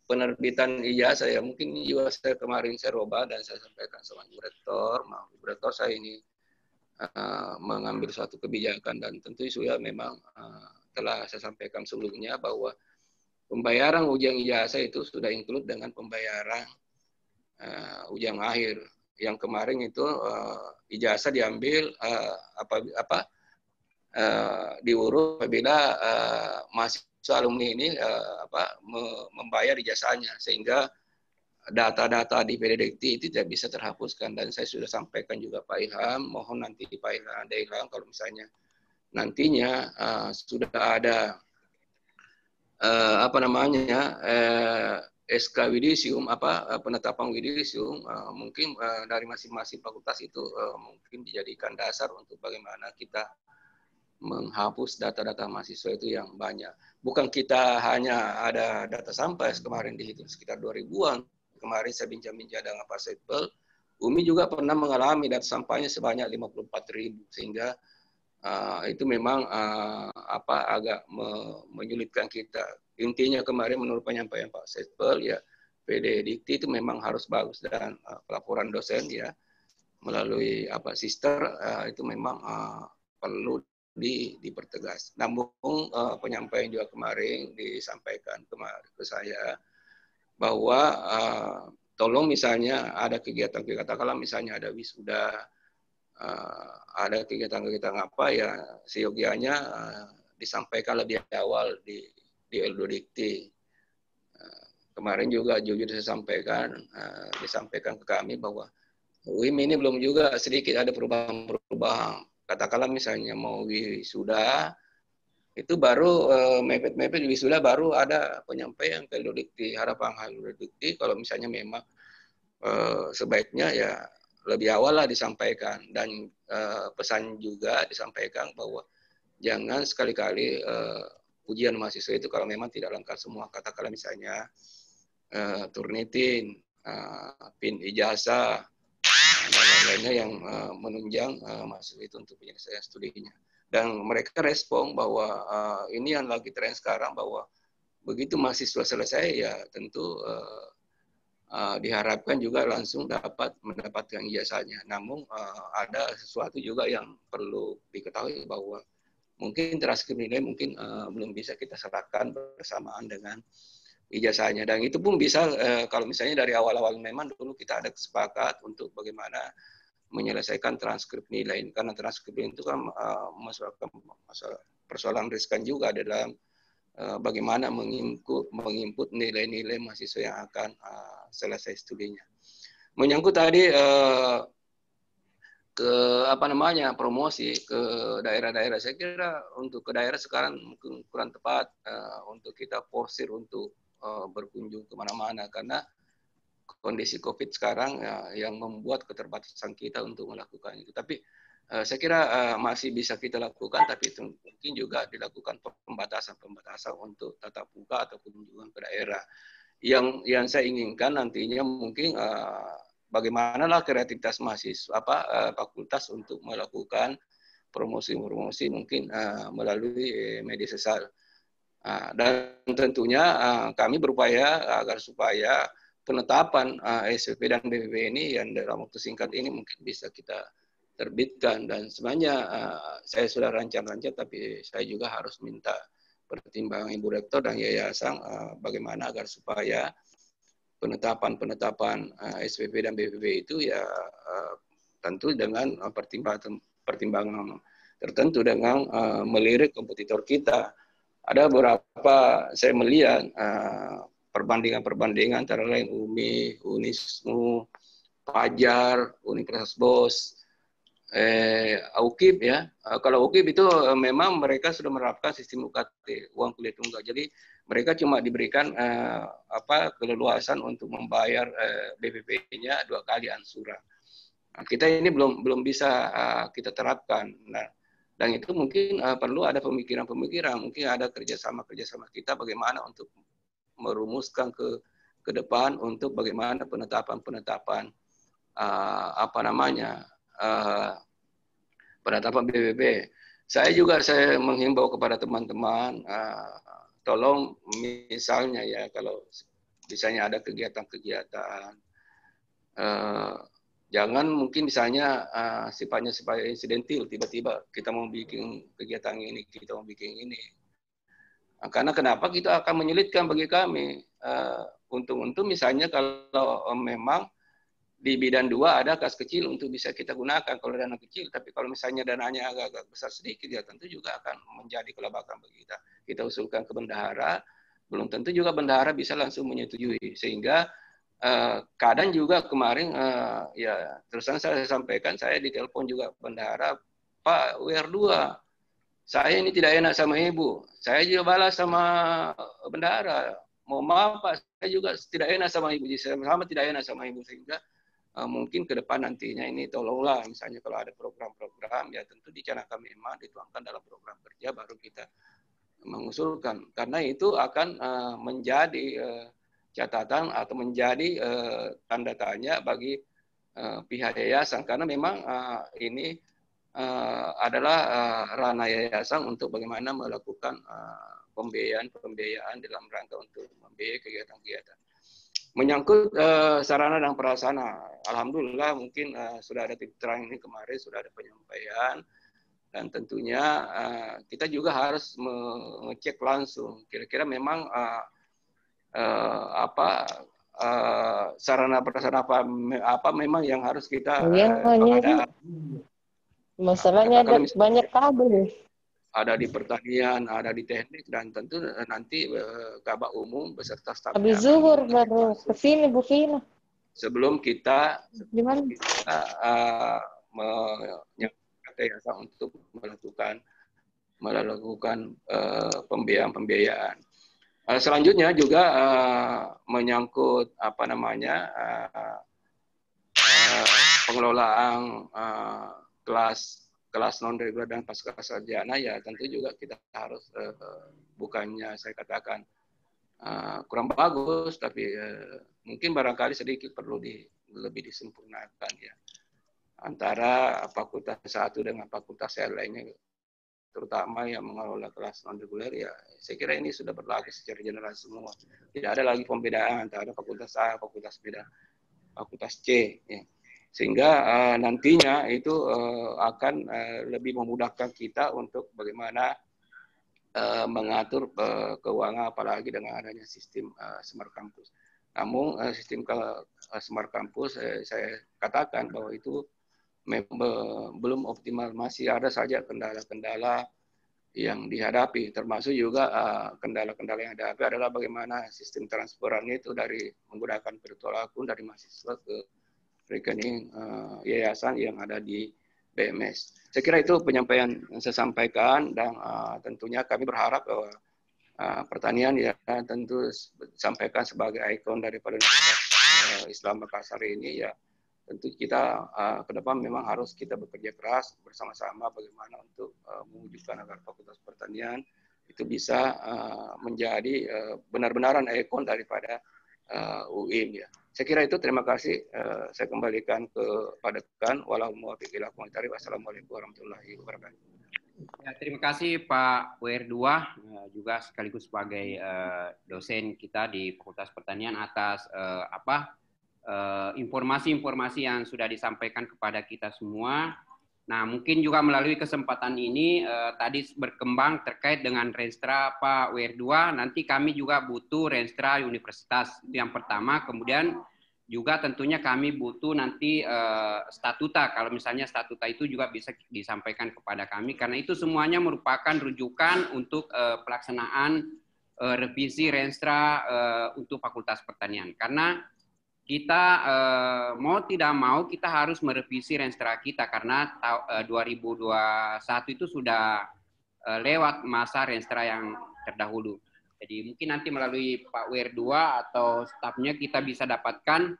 penerbitan ijazah, ya mungkin juga saya kemarin saya roba dan saya sampaikan sama Ibu Rektor, saya ini mengambil suatu kebijakan, dan tentu sudah memang telah saya sampaikan sebelumnya bahwa pembayaran ujian ijazah itu sudah include dengan pembayaran ujian akhir. Yang kemarin itu ijazah diambil diurus apabila mahasiswa alumni ini membayar ijazahnya, sehingga data-data di PDDikti itu tidak bisa terhapuskan. Dan saya sudah sampaikan juga Pak Ilham, mohon nanti Pak Ilham kalau misalnya nantinya sudah ada SK Widisium, penetapan Widisium, mungkin dari masing-masing fakultas itu mungkin dijadikan dasar untuk bagaimana kita menghapus data-data mahasiswa itu yang banyak. Bukan kita hanya ada data sampai kemarin dihitung sekitar 2000-an. Kemarin saya bincang-bincang dengan Pak Setpel, UMI juga pernah mengalami data sampainya sebanyak 54.000, sehingga itu memang agak menyulitkan kita. Intinya kemarin menurut penyampaian Pak Setpel ya, PDDikti itu memang harus bagus, dan pelaporan dosen ya melalui sister itu memang perlu dipertegas. Namun penyampaian juga kemarin disampaikan ke saya bahwa tolong misalnya ada kegiatan-kegiatan, katakanlah misalnya ada wisuda, ada kegiatan-kegiatan ya seyogianya disampaikan lebih awal di Eldodikti. Kemarin juga jujur saya sampaikan, disampaikan ke kami bahwa UIM ini belum juga sedikit ada perubahan. Katakanlah misalnya mau wisuda, itu baru mepet-mepet wisuda baru ada penyampaian ke Eldodikti. Harapan Eldodikti kalau misalnya memang sebaiknya ya lebih awal lah disampaikan, dan pesan juga disampaikan bahwa jangan sekali-kali ujian mahasiswa itu kalau memang tidak lengkap semua, katakanlah misalnya Turnitin, PIN ijazah, dan lain-lainnya yang menunjang mahasiswa itu untuk penyelesaian studinya. Dan mereka respon bahwa ini yang lagi tren sekarang, bahwa begitu mahasiswa selesai ya tentu diharapkan juga langsung dapat mendapatkan ijazahnya. Namun ada sesuatu juga yang perlu diketahui, bahwa mungkin transkrip nilai mungkin belum bisa kita serahkan bersamaan dengan ijazahnya. Dan itu pun bisa kalau misalnya dari awal-awal memang dulu kita ada sepakat untuk bagaimana menyelesaikan transkrip nilai. Karena transkrip itu kan masalah persoalan riskan juga dalam bagaimana menginput nilai-nilai mahasiswa yang akan selesai studinya. Menyangkut tadi ke promosi ke daerah-daerah, saya kira untuk ke daerah sekarang mungkin kurang tepat untuk kita forsir untuk berkunjung kemana-mana, karena kondisi COVID sekarang yang membuat keterbatasan kita untuk melakukan itu. Tapi saya kira masih bisa kita lakukan, tapi itu mungkin juga dilakukan pembatasan-pembatasan untuk tatap muka atau kunjungan ke daerah. Yang saya inginkan nantinya mungkin bagaimanalah kreativitas mahasiswa fakultas untuk melakukan promosi-promosi mungkin melalui media sosial. Dan tentunya kami berupaya agar supaya penetapan SPP dan BPP ini yang dalam waktu singkat ini mungkin bisa kita terbitkan. Dan sebenarnya saya sudah rancang-rancang, tapi saya juga harus minta pertimbangan Ibu Rektor dan Yayasan bagaimana agar supaya penetapan SPP dan BPP itu ya tentu dengan pertimbangan tertentu dengan melirik kompetitor kita. Ada beberapa saya melihat perbandingan-perbandingan antara lain UMI, Unismu, Fajar, Universitas Bos, UKIP ya. Kalau UKIP itu memang mereka sudah menerapkan sistem UKT, uang kuliah tunggal. Jadi mereka cuma diberikan keleluasan untuk membayar BPP-nya 2 kali ansuran. Nah, kita ini belum bisa kita terapkan. Nah, dan itu mungkin perlu ada pemikiran-pemikiran, mungkin ada kerjasama kita bagaimana untuk merumuskan ke depan untuk bagaimana penetapan penetapan BPP. Saya menghimbau kepada teman-teman, tolong misalnya ya kalau misalnya ada kegiatan-kegiatan, jangan mungkin misalnya sifatnya insidentil, tiba-tiba kita mau bikin kegiatan ini, kita mau bikin ini. Karena kenapa kita akan menyulitkan bagi kami. Untung-untung misalnya kalau memang di bidang 2 ada kas kecil untuk bisa kita gunakan kalau dana kecil, tapi kalau misalnya dananya agak besar sedikit ya tentu juga akan menjadi kelabakan bagi kita. Kita usulkan ke bendahara, belum tentu juga bendahara bisa langsung menyetujui, sehingga kadang juga kemarin ya terus saya sampaikan, saya ditelepon juga bendahara, Pak WR2, saya ini tidak enak sama ibu. Saya juga balas sama bendahara, mohon maaf Pak, saya juga tidak enak sama ibu, sama tidak enak sama ibu, sehingga mungkin ke depan nantinya ini tolonglah misalnya kalau ada program-program ya tentu dicanangkan memang dituangkan dalam program kerja baru kita mengusulkan, karena itu akan menjadi catatan atau menjadi tanda tanya bagi pihak yayasan, karena memang ini adalah ranah yayasan untuk bagaimana melakukan pembiayaan dalam rangka untuk membiayai kegiatan-kegiatan. Menyangkut sarana dan prasarana, alhamdulillah mungkin sudah ada titik terang ini kemarin, sudah ada penyampaian, dan tentunya kita juga harus mengecek langsung kira-kira memang sarana prasarana apa memang yang harus kita ada. Masalahnya ada banyak kabel. Ada di pertanian, ada di teknik, dan tentu nanti Kabak Umum beserta staf. Habis zuhur baru ke sini Bu Fina. Sebelum kita menyampaikan untuk melakukan pembiayaan. Selanjutnya juga menyangkut pengelolaan kelas non reguler dan pasca sarjana, ya tentu juga kita harus bukannya saya katakan kurang bagus, tapi mungkin barangkali sedikit perlu lebih disempurnakan ya antara fakultas satu dengan fakultas yang lainnya, terutama yang mengelola kelas non reguler ya. Saya kira ini sudah berlaku secara general semua, tidak ada lagi pembedaan antara fakultas A, fakultas B, dan fakultas C ya. Sehingga nantinya itu akan lebih memudahkan kita untuk bagaimana mengatur keuangan, apalagi dengan adanya sistem Smart Campus. Namun sistem Smart Campus saya katakan bahwa itu belum optimal, masih ada saja kendala-kendala yang dihadapi, termasuk juga kendala-kendala yang dihadapi adalah bagaimana sistem transferannya itu dari menggunakan virtual akun dari mahasiswa ke rekening yayasan yang ada di BMS. Saya kira itu penyampaian yang saya sampaikan, dan tentunya kami berharap bahwa pertanian ya tentu sampaikan sebagai ikon daripada Islam Makassar ini ya, tentu kita ke depan memang harus kita bekerja keras bersama-sama bagaimana untuk mewujudkan agar Fakultas Pertanian itu bisa menjadi benar-benaran ikon daripada UIM ya. Saya kira itu, terima kasih. Saya kembalikan kepada Kan. Wassalamualaikum warahmatullahi wabarakatuh. Ya, terima kasih Pak WR2 juga sekaligus sebagai dosen kita di Fakultas Pertanian atas informasi-informasi yang sudah disampaikan kepada kita semua. Nah, mungkin juga melalui kesempatan ini tadi berkembang terkait dengan Renstra Pak WR2, nanti kami juga butuh Renstra Universitas, itu yang pertama. Kemudian juga tentunya kami butuh nanti statuta, kalau misalnya statuta itu juga bisa disampaikan kepada kami, karena itu semuanya merupakan rujukan untuk pelaksanaan revisi Renstra untuk Fakultas Pertanian. Karena kita mau tidak mau kita harus merevisi Renstra kita, karena 2021 itu sudah lewat masa Renstra yang terdahulu. Jadi mungkin nanti melalui Pak WR2 atau stafnya kita bisa dapatkan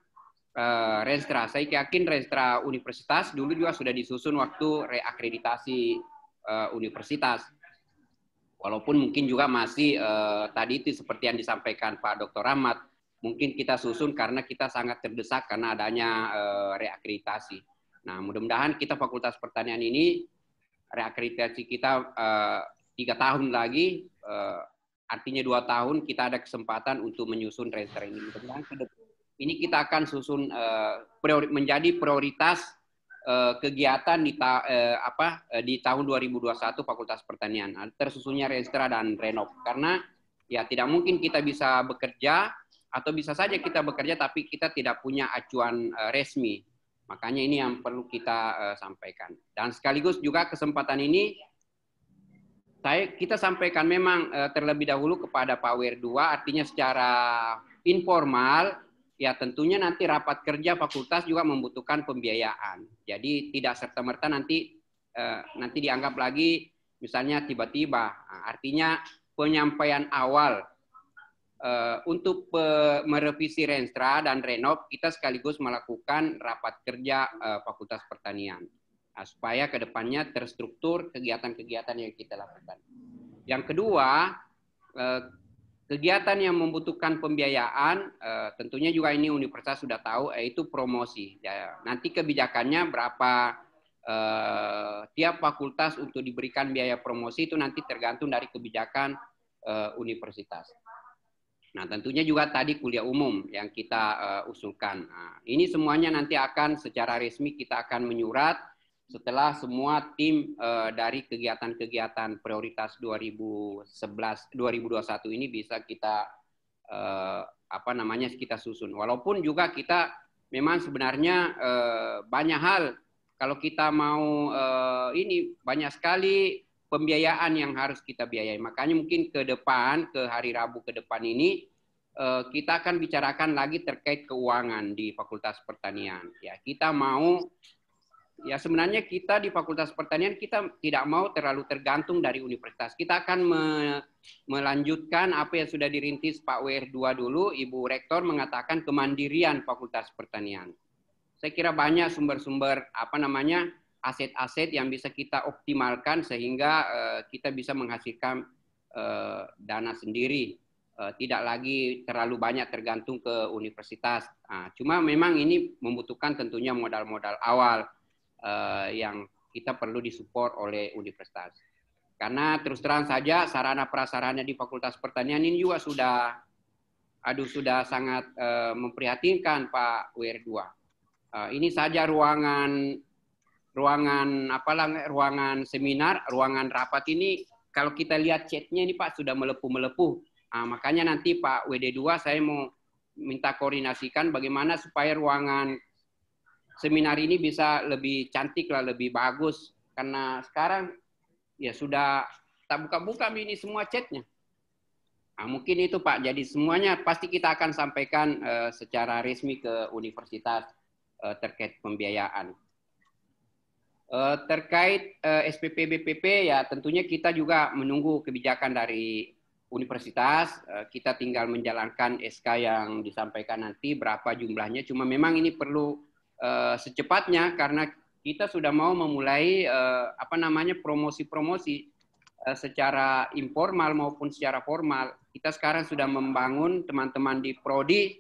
Renstra. Saya yakin Renstra Universitas dulu juga sudah disusun waktu reakreditasi universitas. Walaupun mungkin juga masih tadi itu seperti yang disampaikan Pak Dr. Ahmad, mungkin kita susun karena kita sangat terdesak karena adanya reakreditasi. Nah, mudah-mudahan kita Fakultas Pertanian ini reakreditasi kita 3 tahun lagi, artinya 2 tahun kita ada kesempatan untuk menyusun Renstra ini. Mudah-mudahan ini kita akan susun menjadi prioritas kegiatan di tahun 2021 Fakultas Pertanian. Tersusunnya Renstra dan Renov, karena ya tidak mungkin kita bisa bekerja atau bisa saja kita bekerja tapi kita tidak punya acuan resmi. Makanya ini yang perlu kita sampaikan. Dan sekaligus juga kesempatan ini kita sampaikan memang terlebih dahulu kepada Pak WR2, artinya secara informal, ya tentunya nanti rapat kerja fakultas juga membutuhkan pembiayaan. Jadi tidak serta-merta nanti dianggap lagi misalnya tiba-tiba. Nah, artinya penyampaian awal untuk merevisi Renstra dan Renov, kita sekaligus melakukan rapat kerja Fakultas Pertanian. Nah, supaya ke depannya terstruktur kegiatan-kegiatan yang kita lakukan. Yang kedua, kegiatan yang membutuhkan pembiayaan, tentunya juga ini universitas sudah tahu, yaitu promosi. Ya, nanti kebijakannya berapa tiap fakultas untuk diberikan biaya promosi itu nanti tergantung dari kebijakan universitas. Nah, tentunya juga tadi kuliah umum yang kita usulkan. Nah, ini semuanya nanti akan secara resmi kita akan menyurat setelah semua tim dari kegiatan-kegiatan prioritas 2021 ini bisa kita kita susun. Walaupun juga kita memang sebenarnya banyak hal, kalau kita mau ini banyak sekali pembiayaan yang harus kita biayai. Makanya mungkin ke depan, ke hari Rabu ke depan ini kita akan bicarakan lagi terkait keuangan di Fakultas Pertanian. Ya, kita mau, ya sebenarnya kita di Fakultas Pertanian kita tidak mau terlalu tergantung dari universitas. Kita akan melanjutkan apa yang sudah dirintis Pak WR2 dulu. Ibu Rektor mengatakan kemandirian Fakultas Pertanian. Saya kira banyak sumber-sumber aset-aset yang bisa kita optimalkan sehingga kita bisa menghasilkan dana sendiri. Tidak lagi terlalu banyak tergantung ke universitas. Nah, cuma memang ini membutuhkan tentunya modal-modal awal yang kita perlu disupport oleh universitas. Karena terus terang saja sarana prasarana di Fakultas Pertanian ini juga sudah sangat memprihatinkan Pak WR2. Ini saja ruangan seminar, ruangan rapat ini kalau kita lihat chatnya ini Pak sudah melepuh-melepuh. Makanya nanti Pak WD2 saya mau minta koordinasikan bagaimana supaya ruangan seminar ini bisa lebih cantik lah, lebih bagus. Karena sekarang ya sudah tak buka-buka ini semua chatnya. Mungkin itu Pak, jadi semuanya pasti kita akan sampaikan secara resmi ke universitas terkait pembiayaan. Terkait SPP BPP ya tentunya kita juga menunggu kebijakan dari universitas. Kita tinggal menjalankan SK yang disampaikan nanti berapa jumlahnya. Cuma memang ini perlu secepatnya karena kita sudah mau memulai promosi-promosi secara informal maupun secara formal. Kita sekarang sudah membangun teman-teman di Prodi.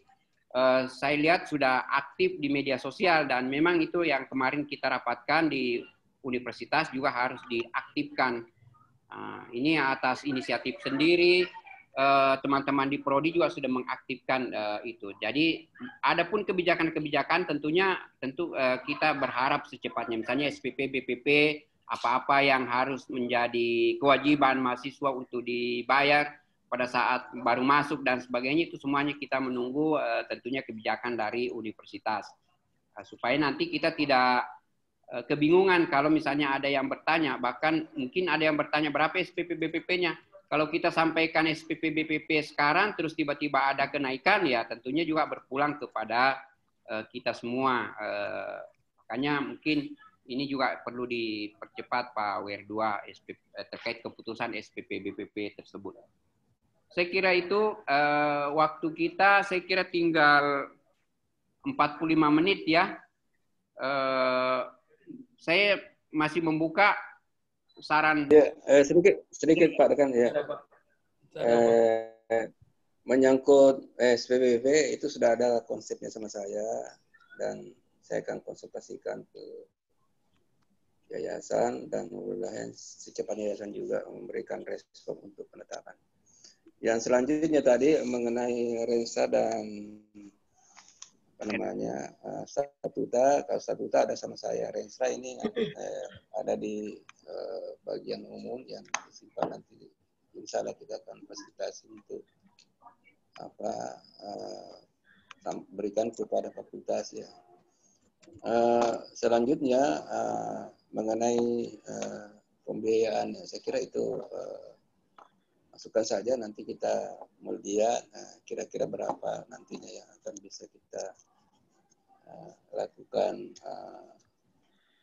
Saya lihat sudah aktif di media sosial dan memang itu yang kemarin kita rapatkan di universitas juga harus diaktifkan. Ini atas inisiatif sendiri, teman-teman di Prodi juga sudah mengaktifkan itu. Jadi adapun kebijakan-kebijakan tentu kita berharap secepatnya, misalnya SPP, BPP, apa-apa yang harus menjadi kewajiban mahasiswa untuk dibayar pada saat baru masuk dan sebagainya, itu semuanya kita menunggu tentunya kebijakan dari universitas. Supaya nanti kita tidak kebingungan kalau misalnya ada yang bertanya, bahkan mungkin ada yang bertanya berapa SPP BPP-nya. Kalau kita sampaikan SPP BPP sekarang terus tiba-tiba ada kenaikan, ya tentunya juga berpulang kepada kita semua. Makanya mungkin ini juga perlu dipercepat Pak WR2 terkait keputusan SPP BPP tersebut. Saya kira itu waktu kita, saya kira tinggal 45 menit ya. Saya masih membuka saran. Ya, sedikit Pak Dekan ya. Menyangkut SPBB itu sudah ada konsepnya sama saya dan saya akan konsultasikan ke yayasan dan mudah-mudahan secepatnya yayasan juga memberikan respon untuk penetapan. Yang selanjutnya tadi mengenai Rensa dan statuta. Kalau statuta ada sama saya, Rensa ini ada di bagian umum yang disimpan nanti. Insya Allah kita akan fasilitasi untuk berikan kepada fakultas ya. Selanjutnya mengenai pembiayaan, saya kira itu masukkan saja, nanti kita melihat kira-kira berapa nantinya yang akan bisa kita lakukan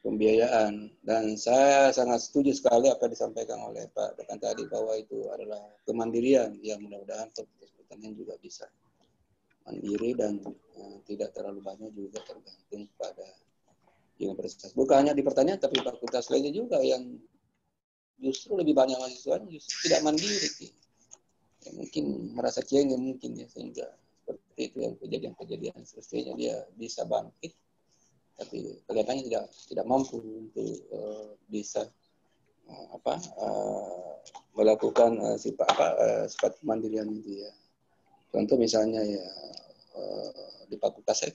pembiayaan. Dan saya sangat setuju sekali apa yang disampaikan oleh Pak Dekan tadi bahwa itu adalah kemandirian yang mudah-mudahan fakultas pertanian juga bisa mandiri dan tidak terlalu banyak juga tergantung pada universitas. Bukan hanya di pertanian tapi fakultas lainnya juga yang justru lebih banyak mahasiswanya justru tidak mandiri. Ya, mungkin merasa cengeng mungkin ya, sehingga seperti itu yang kejadian-kejadian selesainya dia bisa bangkit tapi kelihatannya tidak mampu untuk bisa melakukan sifat kemandirian itu ya. Contoh misalnya ya di fakultas saya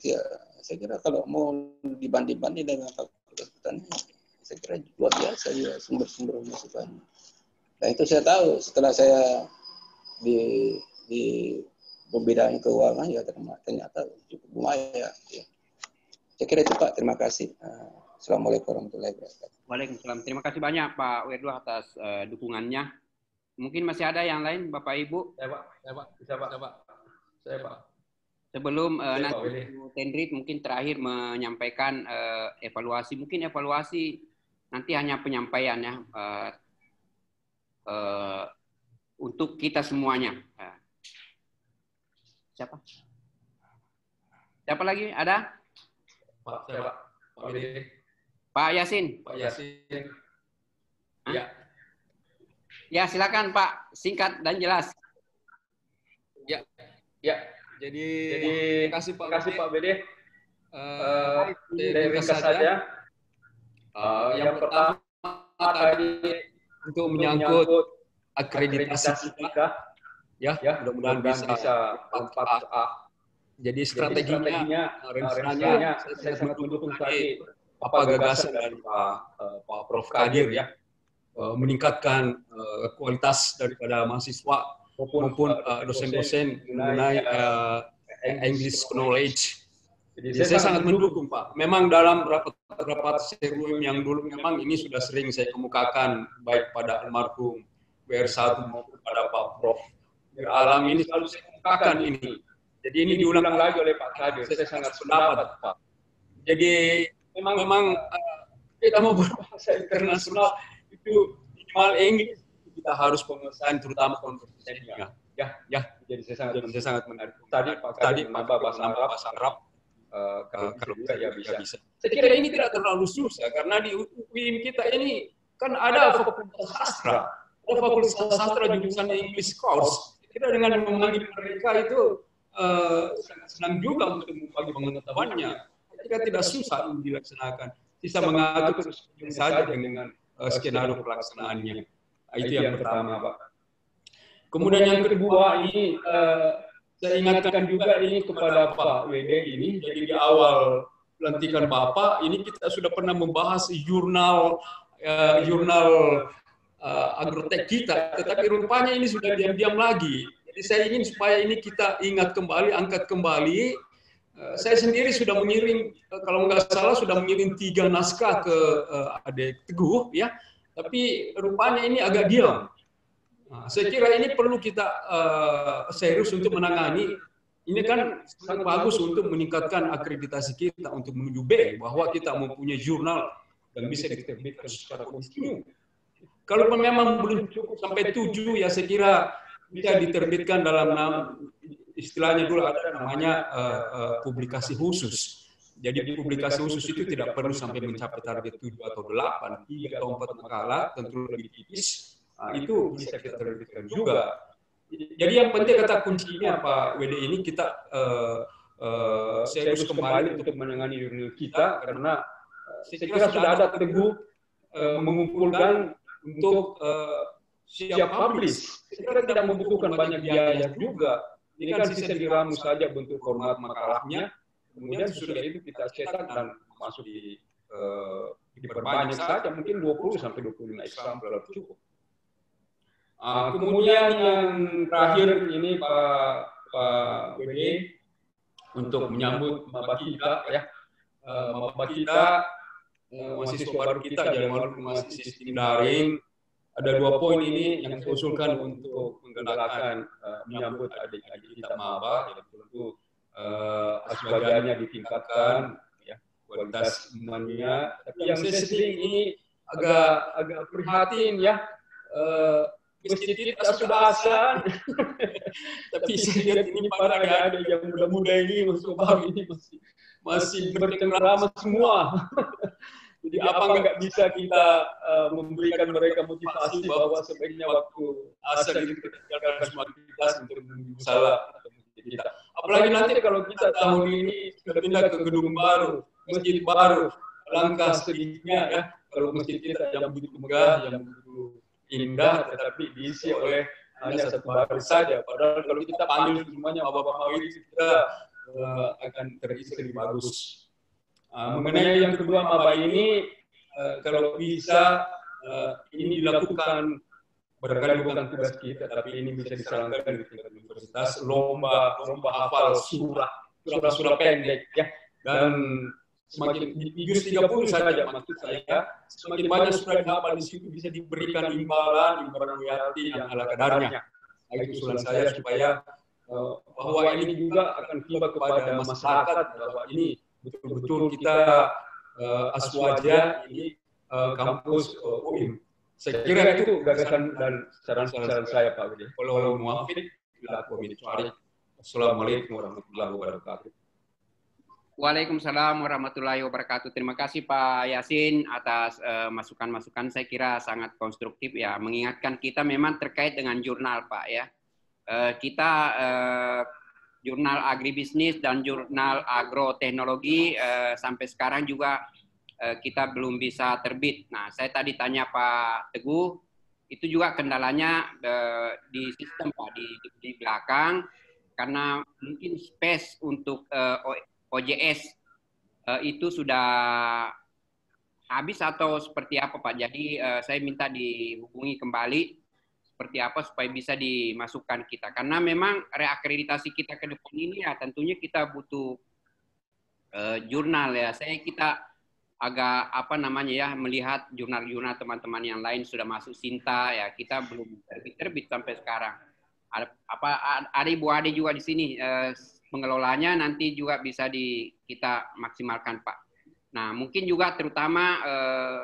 kira kalau mau dibanding dengan fakultas pertanian, saya kira luar biasa ya sumber-sumber masukan. Nah itu saya tahu setelah saya di bidang keuangan ya ternyata cukup lumayan. Ya. Saya kira itu Pak, terima kasih. Assalamualaikum warahmatullahi wabarakatuh. Waalaikumsalam. Terima kasih banyak Pak WR2 atas dukungannya. Mungkin masih ada yang lain Bapak Ibu? Saya Pak. Sebelum nanti Tendrit mungkin terakhir menyampaikan evaluasi. Mungkin evaluasi nanti hanya penyampaian ya untuk kita semuanya. Siapa? Siapa lagi? Ada? Pak, saya Pak. Pak Yasin. Pak Yasin. Ya. Ya, silakan Pak, singkat dan jelas. Ya. Jadi kasih Pak BD. Ringkas saja. Yang pertama tadi untuk menyangkut akreditasi kita, ya mudah-mudahan bisa 4A. Jadi strateginya, rencananya saya sangat mendukung tadi apa gagasan dari Pak Prof. Kadir ya, meningkatkan kualitas daripada mahasiswa maupun dosen-dosen mengenai English knowledge. Jadi saya sangat mendukung Pak. Memang dalam rapat serum yang dulu memang ini sudah sering saya kemukakan baik pada almarhum WR1 maupun pada Pak Prof. Alam ini selalu saya kemukakan ini. Jadi ini diulang lagi oleh Pak Kadir. Saya sangat sependapat Pak. Jadi memang kita mau berbahasa internasional itu minimal Inggris kita harus pengusahaan terutama konversinya. Ya. Jadi saya sangat menarik. Tadi menambah bahasa Arab. Kalau bisa ya bisa. Saya kira ini tidak terlalu susah karena di UIN kita ini kan ada fakultas sastra. Ada fakultas sastra jurusan English course. Kita dengan memanggil mereka itu sangat senang juga untuk membagi pengetahuannya. Jika tidak susah dilaksanakan. bisa mengatur saja dengan skenario pelaksanaannya. Itu yang pertama, Pak. Kemudian yang kedua ini saya ingatkan juga ini kepada Pak WD ini. Jadi di awal pelantikan Bapak ini kita sudah pernah membahas jurnal agrotek kita, tetapi rupanya ini sudah diam-diam lagi. Jadi saya ingin supaya ini kita ingat kembali, angkat kembali. Saya sendiri sudah mengirim, kalau nggak salah sudah mengirim 3 naskah ke Adik Teguh, ya. Tapi rupanya ini agak diam. Nah, saya kira ini perlu kita serius untuk menangani. Ini kan sangat bagus untuk meningkatkan akreditasi kita untuk menuju B, bahwa kita mempunyai jurnal dan bisa diterbitkan secara kontinu. Kalau memang belum cukup sampai 7, ya saya kira bisa diterbitkan dalam istilahnya dulu ada namanya publikasi khusus. Jadi publikasi khusus itu tidak perlu sampai mencapai target 7 atau 8, 3 atau 4 makalah, tentu lebih tipis. Itu bisa kita terbitkan juga. Jadi yang penting kata kuncinya Pak WD ini kita serius kembali untuk menangani jurnal kita, karena saya kira sudah ada Teguh mengumpulkan untuk siap publish. Saya kira tidak membutuhkan banyak biaya juga. Ini kan sisa diramu saja bentuk format makalahnya, kemudian sesudah itu kita cetak dan masuk diperbanyak saja, mungkin 20 sampai 25 eksemplar cukup. Kemudian yang terakhir ini Pak WD untuk menyambut maba kita, ya, maba kita, mahasiswa baru kita jangan masih sistem daring. Ada 2 poin ini yang saya usulkan untuk menggerakkan menyambut adik-adik kita maba, jadi tentu asbaganya ditingkatkan, ya, kualitas imannya. Tapi yang saya sedih ini agak prihatin, ya. Masjid kita sudah azan, tapi saya lihat ini para adik-adik yang muda-muda ini, masuk baru ini masih bercengkrama semua. Jadi apa nggak bisa kita memberikan mereka motivasi bahwa sebaiknya waktu azan itu kita tinggalkan semua aktivitas untuk menuju salat kita. Apalagi nanti kalau kita tahun ini sudah pindah ke gedung baru, masjid baru, langkah sedikitnya, ya, kalau masjid kita yang begitu megah, yang begitu indah, tetapi diisi oleh hanya 1 baris saja. Padahal kalau kita panggil semuanya maba-maba ini, kita akan terisi lebih bagus. Mengenai yang kedua maba ini, kalau bisa ini dilakukan, barangkali bukan tugas kita, tapi ini bisa disarankan di tingkat universitas, lomba hafal surah pendek, ya. Dan semakin di juz 30 saja maksud saya, semakin banyak surah dihafal di situ bisa diberikan imbalan royalti yang ala kadarnya. Itu usulan saya supaya bahwa ini juga akan tiba kepada masyarakat bahwa ini betul-betul kita aswaja ini kampus UIM. Saya kira itu gagasan dan saran-saran saya Pak Widi. Kalau muafiq, bila komentar. Assalamualaikum warahmatullahi wabarakatuh. Waalaikumsalam warahmatullahi wabarakatuh. Terima kasih Pak Yasin atas masukan-masukan, saya kira sangat konstruktif, ya, mengingatkan kita memang terkait dengan jurnal Pak, ya. Kita jurnal agribisnis dan jurnal agroteknologi sampai sekarang juga kita belum bisa terbit. Nah, saya tadi tanya Pak Teguh, itu juga kendalanya di sistem Pak, di belakang, karena mungkin space untuk OJS itu sudah habis atau seperti apa Pak? Jadi saya minta dihubungi kembali seperti apa supaya bisa dimasukkan kita. Karena memang reakreditasi kita ke depan ini ya tentunya kita butuh jurnal, ya. Kita agak apa namanya ya, melihat jurnal-jurnal teman-teman yang lain sudah masuk Sinta, ya, kita belum terbit sampai sekarang. Ada Ibu Ade juga di sini, pengelolanya nanti juga bisa kita maksimalkan Pak. Nah, mungkin juga terutama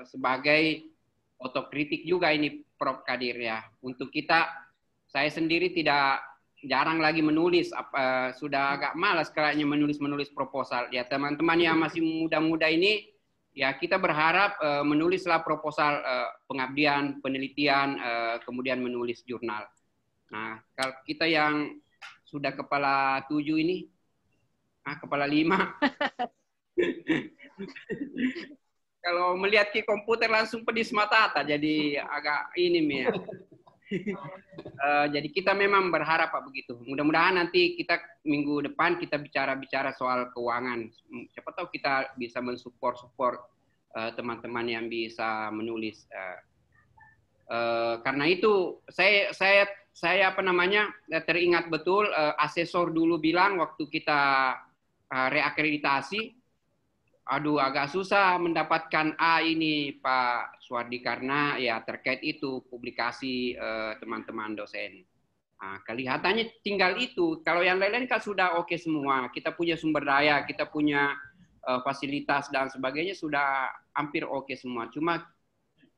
sebagai otokritik juga ini Prof. Kadir, ya. Untuk kita, saya sendiri jarang lagi menulis, sudah agak malas kayaknya menulis proposal. Ya, teman-teman yang masih muda-muda ini, ya kita berharap menulislah proposal pengabdian, penelitian, kemudian menulis jurnal. Nah, kalau kita yang sudah kepala 7 ini, kepala 5, Kalau melihat ke komputer langsung pedis mata, jadi agak ini Mi. Jadi kita memang berharap Pak begitu. Mudah-mudahan nanti kita minggu depan kita bicara soal keuangan. Siapa tahu kita bisa mensupport teman-teman yang bisa menulis. Karena itu saya apa namanya teringat betul asesor dulu bilang waktu kita reakreditasi, aduh agak susah mendapatkan A ini Pak Suwardi karena ya terkait itu publikasi teman-teman dosen. Nah, kelihatannya tinggal itu. Kalau yang lain-lain kan sudah oke semua. Kita punya sumber daya, kita punya fasilitas dan sebagainya sudah hampir oke semua. Cuma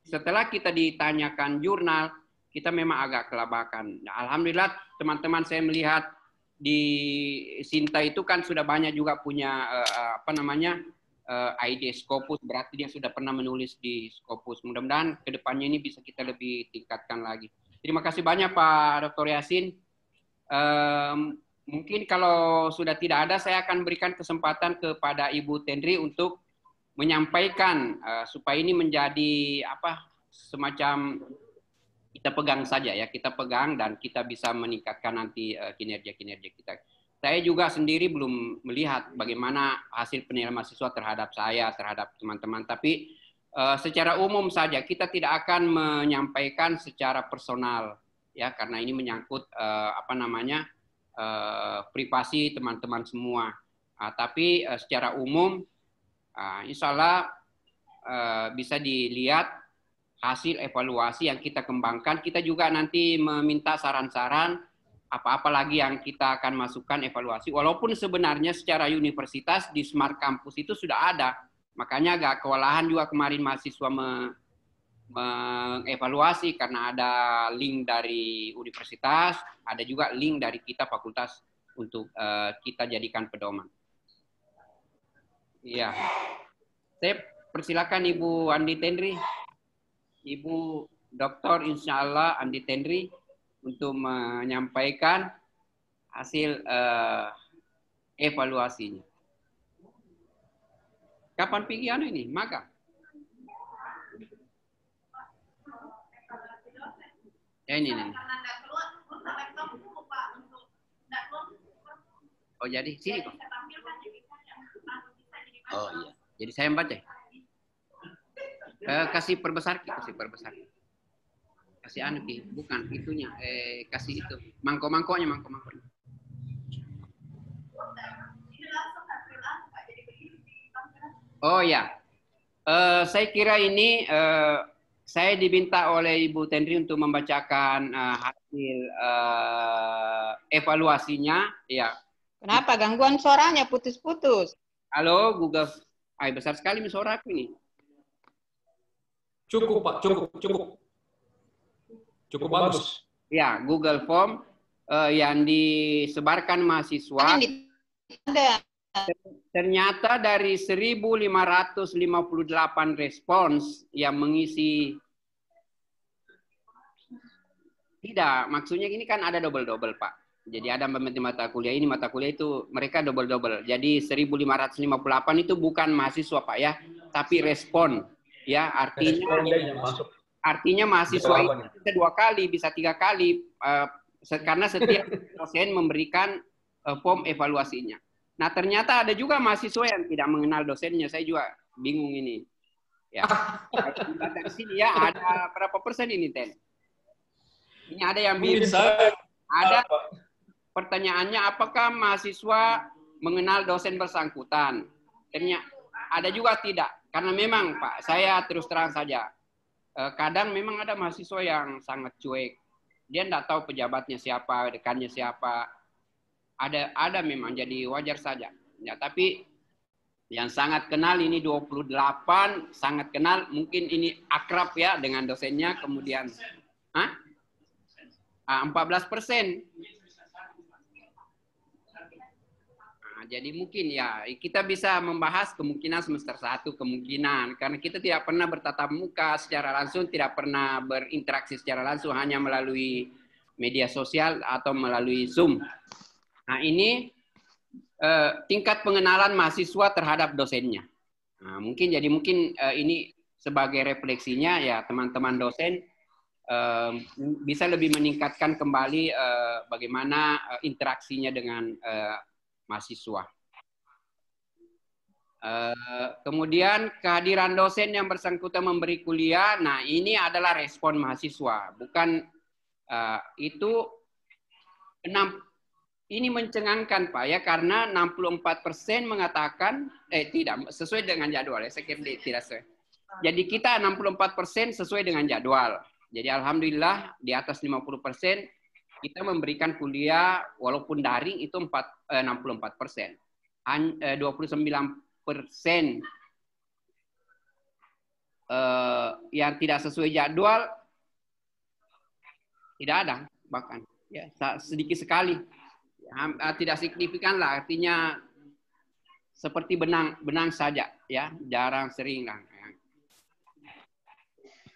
setelah kita ditanyakan jurnal, kita memang agak kelabakan. Nah, alhamdulillah teman-teman saya melihat di Sinta itu kan sudah banyak juga punya apa namanya ID Scopus, berarti dia sudah pernah menulis di Scopus. Mudah-mudahan kedepannya ini bisa kita lebih tingkatkan lagi. Terima kasih banyak Pak Dr. Yasin. Mungkin kalau sudah tidak ada, saya akan berikan kesempatan kepada Ibu Tendri untuk menyampaikan supaya ini menjadi apa semacam kita pegang saja ya, kita pegang dan kita bisa meningkatkan nanti kinerja-kinerja kita. Saya juga sendiri belum melihat bagaimana hasil penilaian mahasiswa terhadap saya, terhadap teman-teman, tapi secara umum saja kita tidak akan menyampaikan secara personal ya, karena ini menyangkut apa namanya privasi teman-teman semua. Tapi secara umum insya Allah bisa dilihat hasil evaluasi yang kita kembangkan. Kita juga nanti meminta saran-saran apa-apa lagi yang kita akan masukkan evaluasi. Walaupun sebenarnya secara universitas di Smart Campus itu sudah ada. Makanya agak kewalahan juga kemarin mahasiswa mengevaluasi karena ada link dari universitas, ada juga link dari kita fakultas untuk kita jadikan pedoman. Iya. Saya persilakan Ibu Andi Tendri, Ibu Dr. Insya Allah Andi Tendri untuk menyampaikan hasil evaluasinya. Kapan pikiran ini? Maka. Ini. Oh jadi sini Pak. Oh iya. Jadi saya membaca. Kasih perbesar, kasih anu ki, bukan itunya, kasih itu mangkok-mangkoknya. Oh ya, saya kira ini saya diminta oleh Ibu Tendri untuk membacakan hasil evaluasinya. Ya. Kenapa gangguan suaranya putus-putus? Halo Google, besar sekali suara aku ini. Cukup Pak, cukup bagus. Ya, Google Form yang disebarkan mahasiswa. Ternyata dari 1.558 respons yang mengisi, tidak, maksudnya ini kan ada double-double Pak. Jadi ada mata kuliah ini, mata kuliah itu mereka double-double. Jadi 1.558 itu bukan mahasiswa Pak ya, tapi respon. Ya, artinya mahasiswa itu bisa 2 kali, bisa 3 kali, karena setiap dosen memberikan form evaluasinya. Nah, ternyata ada juga mahasiswa yang tidak mengenal dosennya. Saya juga bingung ini. Ya, dari sini ya ada berapa persen ini, Ten? Ini ada yang bilang, ada pertanyaannya, apakah mahasiswa mengenal dosen bersangkutan? Ternyata ada juga tidak. Karena memang Pak, saya terus terang saja, kadang memang ada mahasiswa yang sangat cuek. Dia tidak tahu pejabatnya siapa, dekannya siapa. Ada memang, jadi wajar saja. Ya, tapi yang sangat kenal ini 28, sangat kenal, mungkin ini akrab ya dengan dosennya, kemudian 14%. Jadi mungkin ya kita bisa membahas kemungkinan semester 1, kemungkinan karena kita tidak pernah bertatap muka secara langsung, tidak pernah berinteraksi secara langsung, hanya melalui media sosial atau melalui Zoom. Nah ini tingkat pengenalan mahasiswa terhadap dosennya. Nah, mungkin ini sebagai refleksinya ya teman-teman dosen bisa lebih meningkatkan kembali bagaimana interaksinya dengan mahasiswa. Kemudian kehadiran dosen yang bersangkutan memberi kuliah, nah ini adalah respon mahasiswa, bukan itu ini mencengangkan Pak ya, karena 64% mengatakan tidak sesuai dengan jadwal ya, saya kira tidak sesuai. Jadi kita 64% sesuai dengan jadwal. Jadi alhamdulillah di atas 50% kita memberikan kuliah walaupun daring itu 64%. 29% yang tidak sesuai jadwal tidak ada, bahkan ya sedikit sekali, tidak signifikan lah, artinya seperti benang saja ya, jarang sering lah.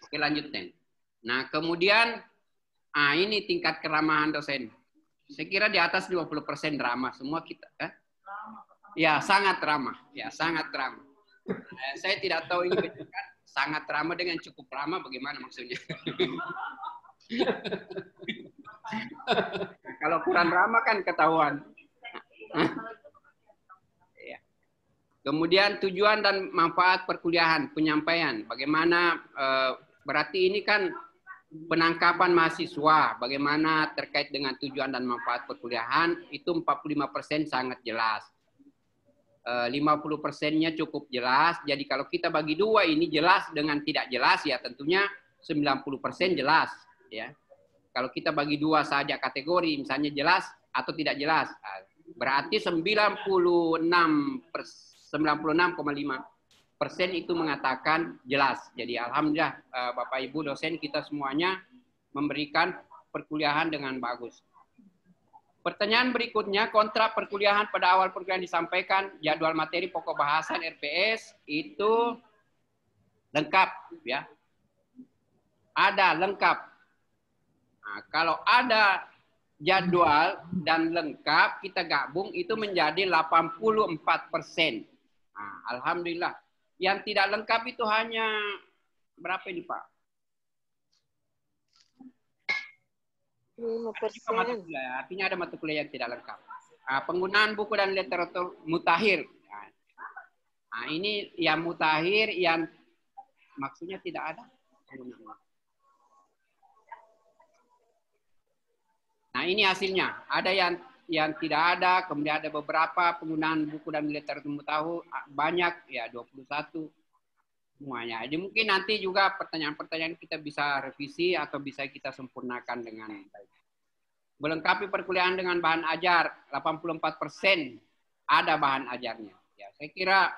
Oke, lanjutkan. Nah kemudian ini tingkat keramahan dosen, saya kira di atas 20% ramah semua kita. Ya, sangat ramah. Ya, sangat ramah. Saya tidak tahu ini bedakan sangat ramah dengan cukup ramah bagaimana maksudnya. Kalau kurang ramah kan ketahuan. Ya. Kemudian tujuan dan manfaat perkuliahan, penyampaian. Bagaimana berarti ini kan penangkapan mahasiswa, bagaimana terkait dengan tujuan dan manfaat perkuliahan itu 45% sangat jelas. 50%-nya cukup jelas. Jadi kalau kita bagi dua ini jelas dengan tidak jelas ya tentunya 90% jelas ya. Kalau kita bagi dua saja kategori misalnya jelas atau tidak jelas berarti 96,5% itu mengatakan jelas. Jadi alhamdulillah Bapak Ibu dosen kita semuanya memberikan perkuliahan dengan bagus. Pertanyaan berikutnya, kontrak perkuliahan pada awal perkuliahan disampaikan, jadwal materi pokok bahasan RPS itu lengkap ya. Ada lengkap. Nah, kalau ada jadwal dan lengkap kita gabung itu menjadi 84%. Nah, alhamdulillah. Yang tidak lengkap itu hanya berapa ini Pak? 5%. Artinya ada mata kuliah yang tidak lengkap. Penggunaan buku dan literatur mutakhir. Nah, ini yang mutakhir yang maksudnya tidak ada. Nah, ini hasilnya. Ada yang tidak ada, kemudian ada beberapa penggunaan buku dan literatur mutakhir banyak ya 21 semuanya. Jadi mungkin nanti juga pertanyaan-pertanyaan kita bisa revisi atau bisa kita sempurnakan dengan baik. Melengkapi perkuliahan dengan bahan ajar, 84% ada bahan ajarnya. Ya, saya kira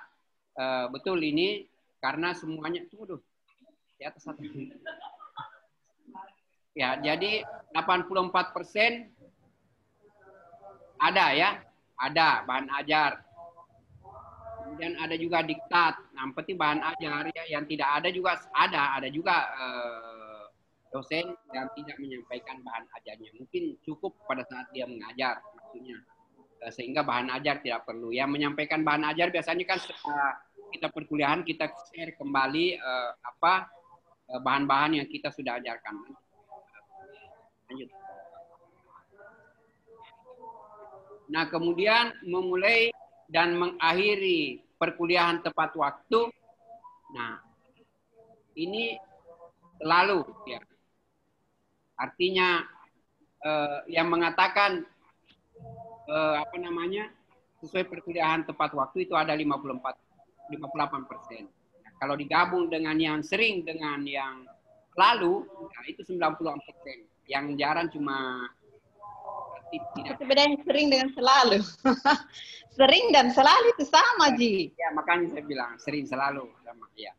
betul ini karena semuanya tunggu di atas satu. Ya, jadi 84% ada ya, ada bahan ajar. Kemudian ada juga diktat. Nah, penting bahan ajar ya, yang tidak ada juga ada juga dosen yang tidak menyampaikan bahan ajarnya. Mungkin cukup pada saat dia mengajar maksudnya. Sehingga bahan ajar tidak perlu. Yang menyampaikan bahan ajar biasanya kan setelah kita perkuliahan kita share kembali bahan-bahan yang kita sudah ajarkan. Lanjut. Nah, kemudian memulai dan mengakhiri perkuliahan tepat waktu. Nah, ini lalu ya. Artinya yang mengatakan sesuai perkuliahan tepat waktu itu ada 58%. Nah, kalau digabung dengan yang sering dengan yang lalu, nah itu 90%. Yang jarang cuma tidak. Itu beda yang sering dengan selalu. Sering dan selalu itu sama, Ji. Ya, makanya saya bilang sering selalu sama. Ya.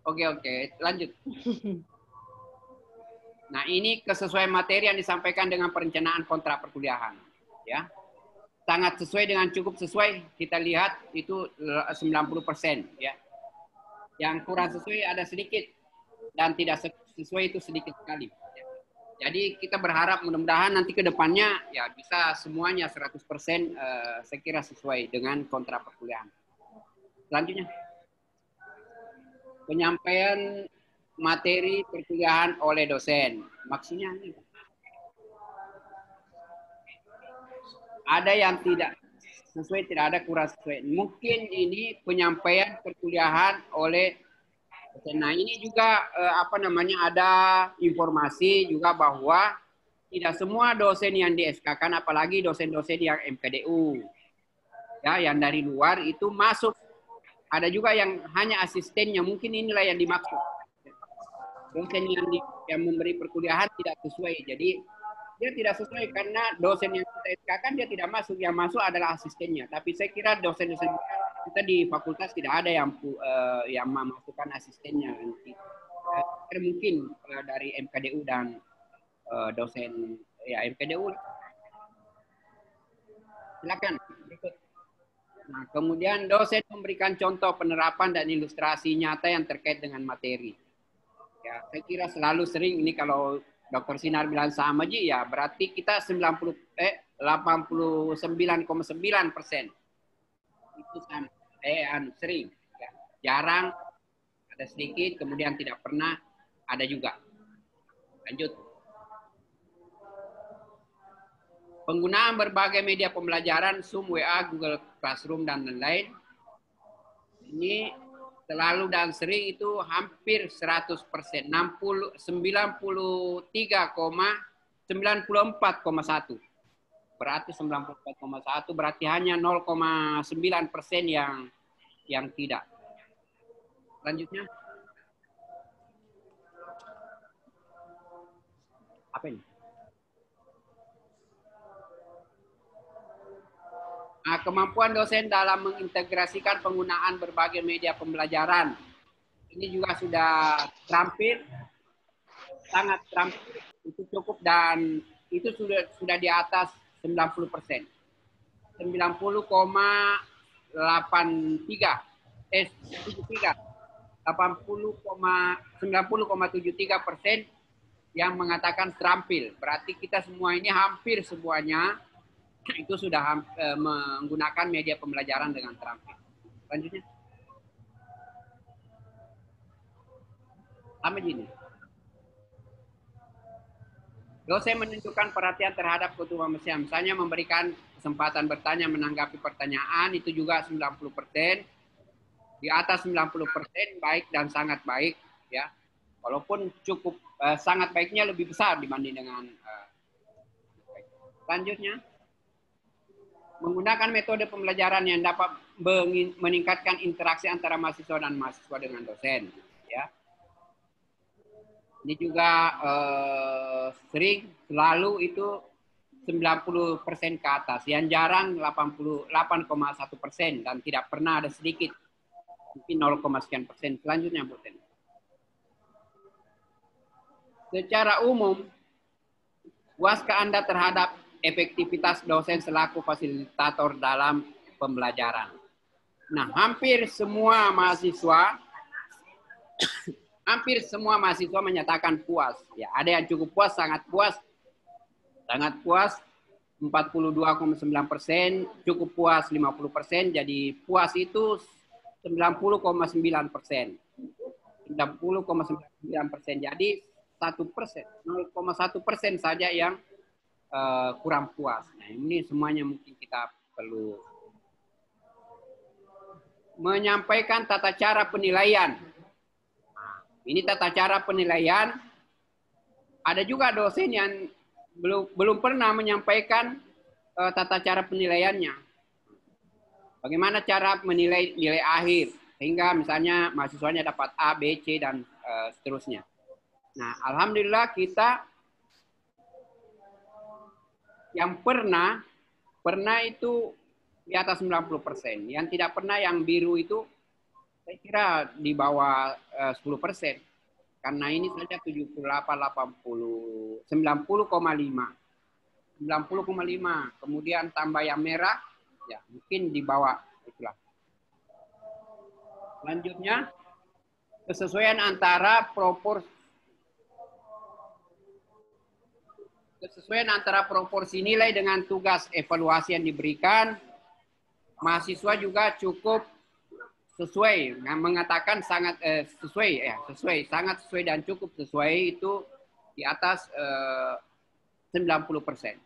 Oke, lanjut. Nah, ini kesesuaian materi yang disampaikan dengan perencanaan kontrak perkuliahan. Ya. Sangat sesuai dengan cukup sesuai. Kita lihat itu 90%. Ya. Yang kurang sesuai ada sedikit. Dan tidak sesuai itu sedikit sekali. Jadi kita berharap mudah-mudahan nanti ke depannya ya bisa semuanya 100% saya kira sesuai dengan kontrak perkuliahan. Selanjutnya. penyampaian materi perkuliahan oleh dosen. Maksudnya ini. Ada yang tidak sesuai, tidak ada kurang sesuai. Mungkin ini penyampaian perkuliahan oleh dosen. Nah, ini juga ada informasi juga bahwa tidak semua dosen yang di SK-kan, apalagi dosen-dosen yang MKDU, ya, yang dari luar itu masuk. Ada juga yang hanya asistennya, mungkin inilah yang dimaksud. Dosen yang memberi perkuliahan tidak sesuai. Jadi dia tidak sesuai karena dosen yang kita SK-kan dia tidak masuk. Yang masuk adalah asistennya. Tapi saya kira dosen-dosen kita di fakultas tidak ada yang memasukkan asistennya. Mungkin dari MKDU dan dosen ya MKDU. Silakan. Nah, kemudian dosen memberikan contoh penerapan dan ilustrasi nyata yang terkait dengan materi. Ya, saya kira selalu sering ini kalau Dr. Sinar bilang sama Ji, ya berarti kita 89,9%. Itu sama. Sering. Ya. Jarang, ada sedikit, kemudian tidak pernah, ada juga. Lanjut. Penggunaan berbagai media pembelajaran, Zoom, WA, Google Classroom, dan lain-lain. Ini selalu dan sering itu hampir 100%, 94,1. Berarti 94,1 berarti hanya 0,9% yang tidak. Selanjutnya. Apa ini? Nah, kemampuan dosen dalam mengintegrasikan penggunaan berbagai media pembelajaran. Ini juga sudah terampil, sangat terampil, itu cukup dan itu sudah di atas 90%. 90,83, 90,73% yang mengatakan terampil. Berarti kita semua ini hampir semuanya itu sudah menggunakan media pembelajaran dengan terampil. Selanjutnya. Sama gini. Dosen menunjukkan perhatian terhadap kebutuhan mahasiswa. Misalnya memberikan kesempatan bertanya, menanggapi pertanyaan, itu juga 90%. Di atas 90% baik dan sangat baik. Ya. Walaupun cukup sangat baiknya lebih besar dibanding dengan selanjutnya. Menggunakan metode pembelajaran yang dapat meningkatkan interaksi antara mahasiswa dan mahasiswa dengan dosen. Ya. Ini juga selalu itu 90% ke atas. Yang jarang 88,1% dan tidak pernah ada sedikit. Mungkin 0,sekian%. Selanjutnya, Bu Ten. Secara umum, puaskah Anda terhadap efektivitas dosen selaku fasilitator dalam pembelajaran? Nah, hampir semua mahasiswa menyatakan puas. Ya, ada yang cukup puas, sangat puas, 42,9%, cukup puas 50%, jadi puas itu 90,9%. 90,9%. Jadi 0,1% saja yang kurang puas. Nah, ini semuanya mungkin kita perlu menyampaikan tata cara penilaian. Nah, ini tata cara penilaian. Ada juga dosen yang belum pernah menyampaikan tata cara penilaiannya. Bagaimana cara menilai nilai akhir sehingga misalnya mahasiswanya dapat A, B, C dan seterusnya. Nah, alhamdulillah kita yang pernah itu di atas 90%. Yang tidak pernah yang biru itu saya kira di bawah 10%. Karena ini saja 78, 80, 90,5. 90,5. Kemudian tambah yang merah, ya mungkin di bawah itulah. Selanjutnya, kesesuaian antara proporsi nilai dengan tugas evaluasi yang diberikan. Mahasiswa juga cukup sesuai, mengatakan sangat sangat sesuai dan cukup sesuai itu di atas 90%.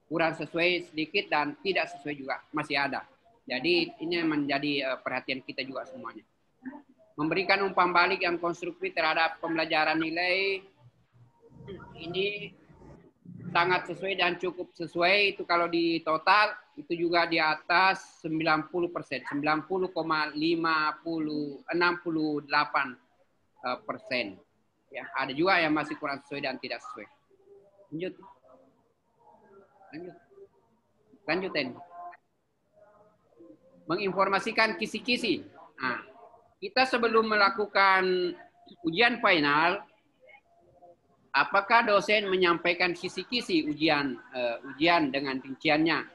Kurang sesuai sedikit dan tidak sesuai juga masih ada. Jadi ini menjadi perhatian kita juga semuanya. Memberikan umpan balik yang konstruktif terhadap pembelajaran nilai ini sangat sesuai dan cukup sesuai. Itu kalau di total itu juga di atas 90%, 90,68%. Ya, ada juga yang masih kurang sesuai dan tidak sesuai. Lanjutin. Menginformasikan kisi-kisi. Nah, kita sebelum melakukan ujian final, apakah dosen menyampaikan kisi-kisi ujian dengan rinciannya?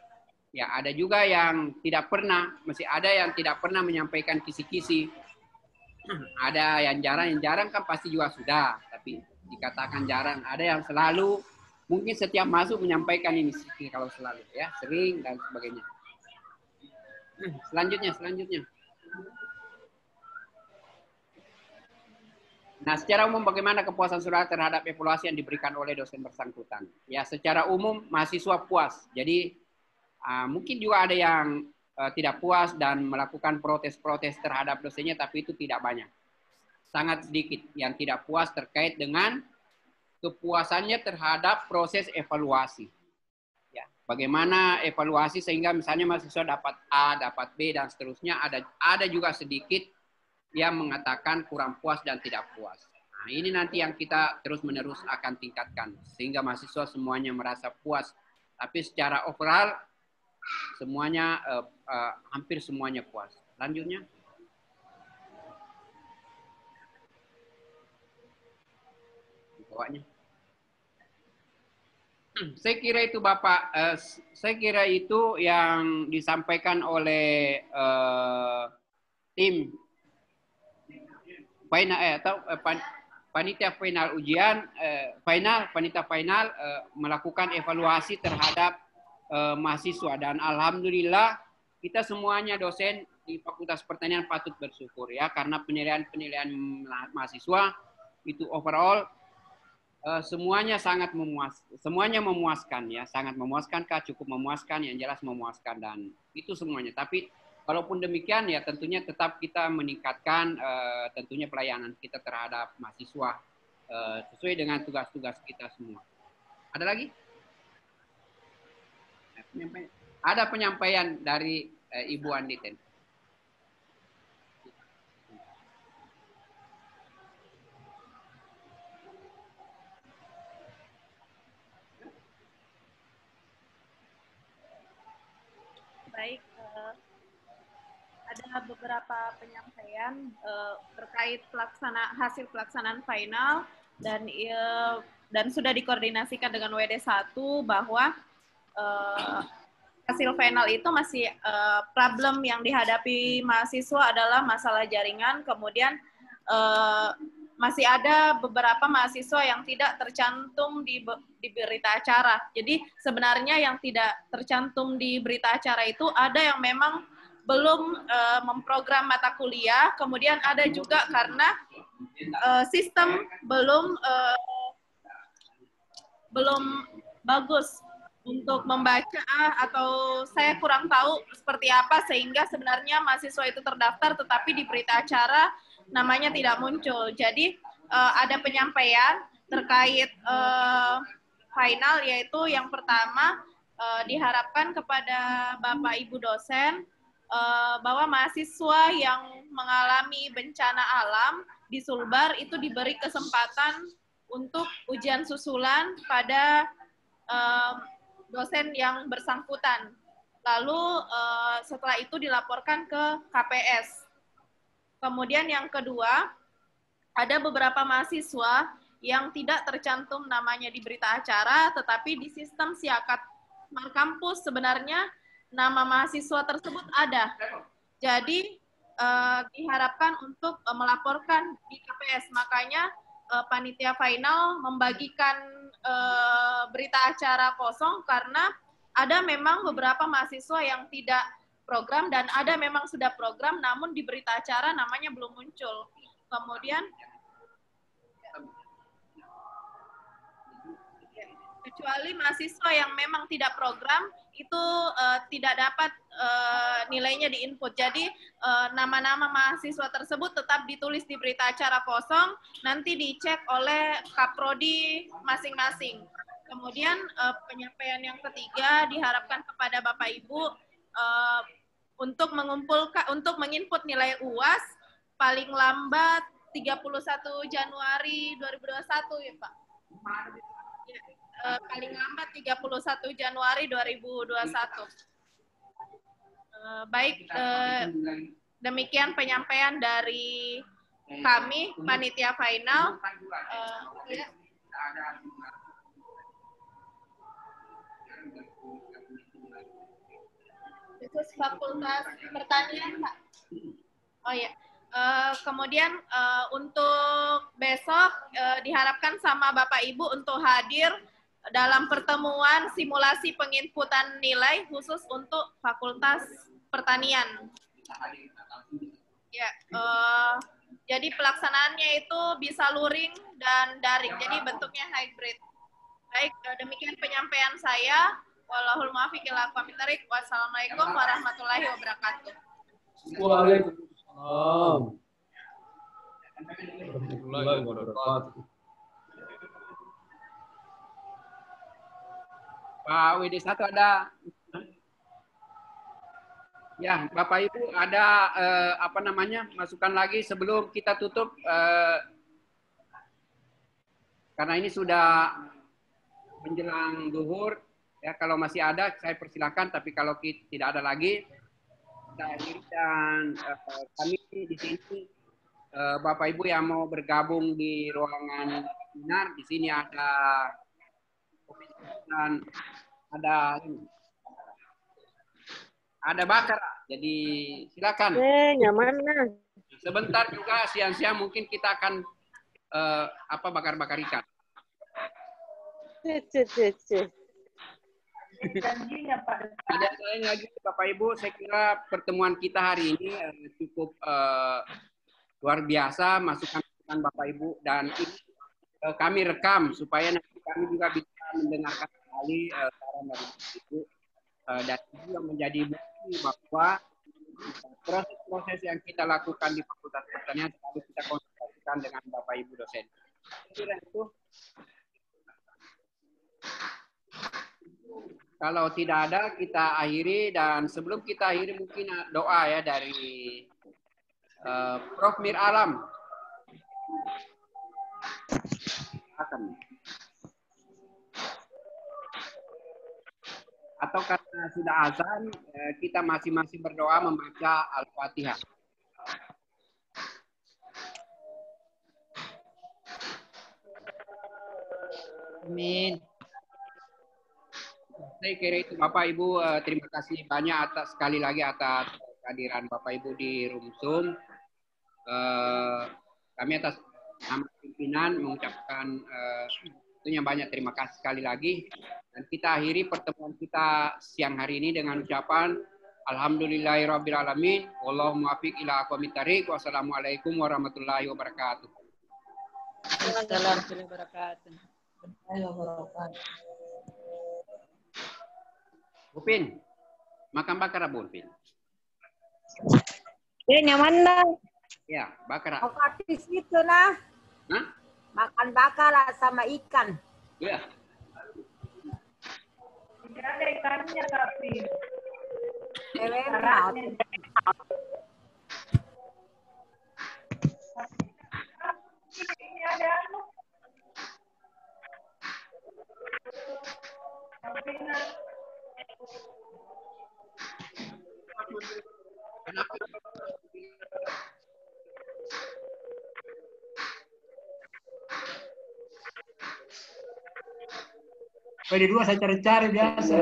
Ya, ada juga yang tidak pernah, masih ada yang tidak pernah menyampaikan kisi-kisi. Ada yang jarang kan pasti juga sudah, tapi dikatakan jarang. Ada yang selalu, mungkin setiap masuk menyampaikan ini kalau selalu, ya, sering dan sebagainya. Selanjutnya. Nah, secara umum bagaimana kepuasan saudara terhadap evaluasi yang diberikan oleh dosen bersangkutan? Ya, secara umum mahasiswa puas. Jadi mungkin juga ada yang tidak puas dan melakukan protes-protes terhadap dosennya, tapi itu tidak banyak. Sangat sedikit yang tidak puas terkait dengan kepuasannya terhadap proses evaluasi. Ya, bagaimana evaluasi sehingga misalnya mahasiswa dapat A, dapat B, dan seterusnya. Ada juga sedikit yang mengatakan kurang puas dan tidak puas. Nah, ini nanti yang kita terus-menerus akan tingkatkan sehingga mahasiswa semuanya merasa puas. Tapi secara overall semuanya hampir semuanya puas. Lanjutnya. Bawahnya. Saya kira itu Bapak, saya kira itu yang disampaikan oleh tim final atau panitia final ujian panitia final melakukan evaluasi terhadap mahasiswa, dan alhamdulillah kita semuanya dosen di Fakultas Pertanian patut bersyukur ya, karena penilaian mahasiswa itu overall semuanya sangat memuaskan ya, sangat memuaskan kah, cukup memuaskan, yang jelas memuaskan, dan itu semuanya. Tapi walaupun demikian ya tentunya tetap kita meningkatkan tentunya pelayanan kita terhadap mahasiswa sesuai dengan tugas-tugas kita semua. Ada lagi? Ada penyampaian dari Ibu Anditen. Baik, ada beberapa penyampaian terkait hasil pelaksanaan final dan sudah dikoordinasikan dengan WD1 bahwa hasil final itu masih problem yang dihadapi mahasiswa adalah masalah jaringan, kemudian masih ada beberapa mahasiswa yang tidak tercantum di berita acara. Jadi sebenarnya yang tidak tercantum di berita acara itu ada yang memang belum memprogram mata kuliah, kemudian ada juga karena sistem belum bagus untuk membaca, atau saya kurang tahu seperti apa sehingga sebenarnya mahasiswa itu terdaftar tetapi di berita acara namanya tidak muncul. Jadi ada penyampaian terkait final, yaitu yang pertama diharapkan kepada Bapak Ibu dosen bahwa mahasiswa yang mengalami bencana alam di Sulbar itu diberi kesempatan untuk ujian susulan pada dosen yang bersangkutan. Lalu setelah itu dilaporkan ke KPS. Kemudian yang kedua, ada beberapa mahasiswa yang tidak tercantum namanya di berita acara, tetapi di sistem Siakat Kampus sebenarnya nama mahasiswa tersebut ada. Jadi diharapkan untuk melaporkan di KPS. Makanya panitia final membagikan berita acara kosong karena ada memang beberapa mahasiswa yang tidak program dan ada memang sudah program namun di berita acara namanya belum muncul. Kemudian kecuali mahasiswa yang memang tidak program itu tidak dapat nilainya di-input. Jadi nama-nama mahasiswa tersebut tetap ditulis di berita acara kosong, nanti dicek oleh Kaprodi masing-masing. Kemudian penyampaian yang ketiga diharapkan kepada Bapak Ibu untuk menginput nilai UAS paling lambat 31 Januari 2021 ya Pak. Paling lambat 31 Januari 2021. Baik, demikian penyampaian dari kami, panitia final. Khusus Fakultas Pertanian, Pak. Oh ya. Kemudian untuk besok diharapkan sama Bapak Ibu untuk hadir dalam pertemuan simulasi penginputan nilai khusus untuk Fakultas Pertanian. Ya, jadi pelaksanaannya itu bisa luring dan daring, jadi bentuknya hybrid. Baik, demikian penyampaian saya. Wallahul muwaffiq ila aqwamit thoriq. Wassalamualaikum warahmatullahi wabarakatuh. Waalaikumsalam warahmatullahi wabarakatuh. Pak WD1 ada. Ya, Bapak Ibu ada masukan lagi sebelum kita tutup karena ini sudah menjelang zuhur. Ya, kalau masih ada saya persilakan, tapi kalau tidak ada lagi kita akhiri. Dan kami di sini Bapak Ibu yang mau bergabung di ruangan webinar, di sini ada dan ada Bakar, jadi silakan. Nyaman nah. Sebentar juga siang-siang mungkin kita akan bakar-bakar ikan. Ada lain lagi Bapak Ibu, saya kira pertemuan kita hari ini cukup luar biasa, masukan Bapak Ibu, dan ini kami rekam supaya nanti kami juga bisa mendengarkan kembali saran dari Bapak Ibu, dan itu yang menjadi bukti bahwa proses-proses yang kita lakukan di Fakultas Pertanian selalu kita konsultasikan dengan Bapak Ibu dosen. Kira itu. Kalau tidak ada, kita akhiri. Dan sebelum kita akhiri, mungkin doa ya dari Prof. Mir Alam. Atau karena sudah azan, kita masing-masing berdoa membaca Al-Fatihah. Amin. Saya kira itu Bapak Ibu, terima kasih banyak sekali lagi atas kehadiran Bapak Ibu di Room Zoom. Kami atas nama pimpinan mengucapkan tentunya banyak terima kasih sekali lagi. Dan kita akhiri pertemuan kita siang hari ini dengan ucapan Alhamdulillahirrabbilalamin. Wallahul muwaffiq ila aqwamit thoriq. Wassalamualaikum warahmatullahi wabarakatuh. Assalamualaikum warahmatullahi wabarakatuh. Upin, makan bakar apa Upin? Nyaman dah. Ya, bakar. Di situ nah. Hah? Makan bakar sama ikan. Ya. Tidak ada ikannya tapi. Di dua saya cari-cari biasa.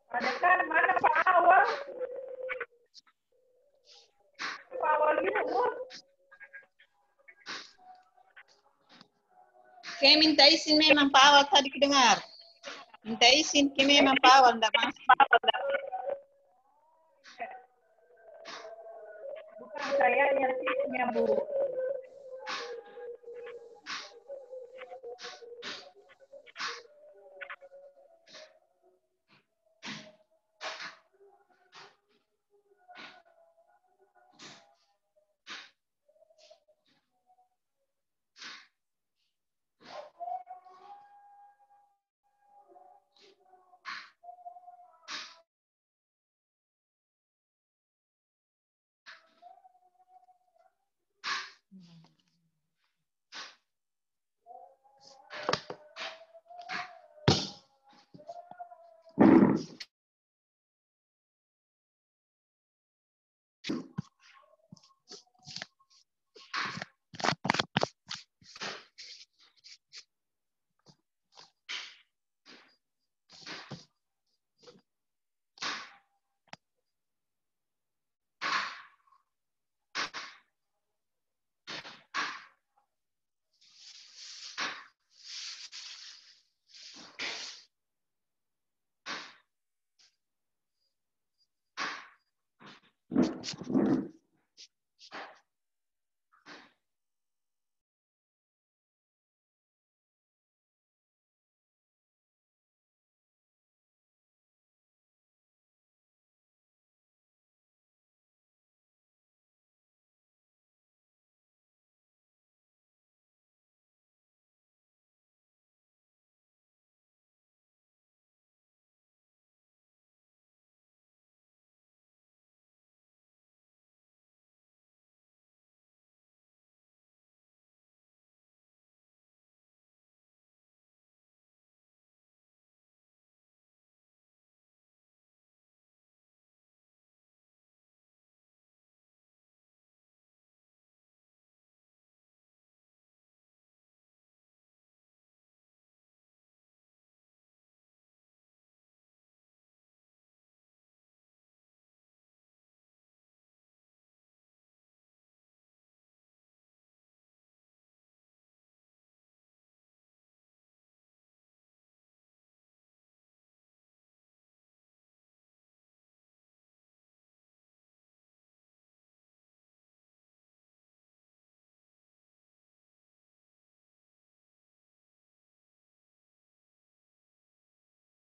Ada kan mana Pak Awal? Pak Awal itu, Kayak minta izin memang Pak Awal tadi kedengar. Minta izin ke memang Pak Awal enggak masuk. Bukan saya nyertisnya, Bu.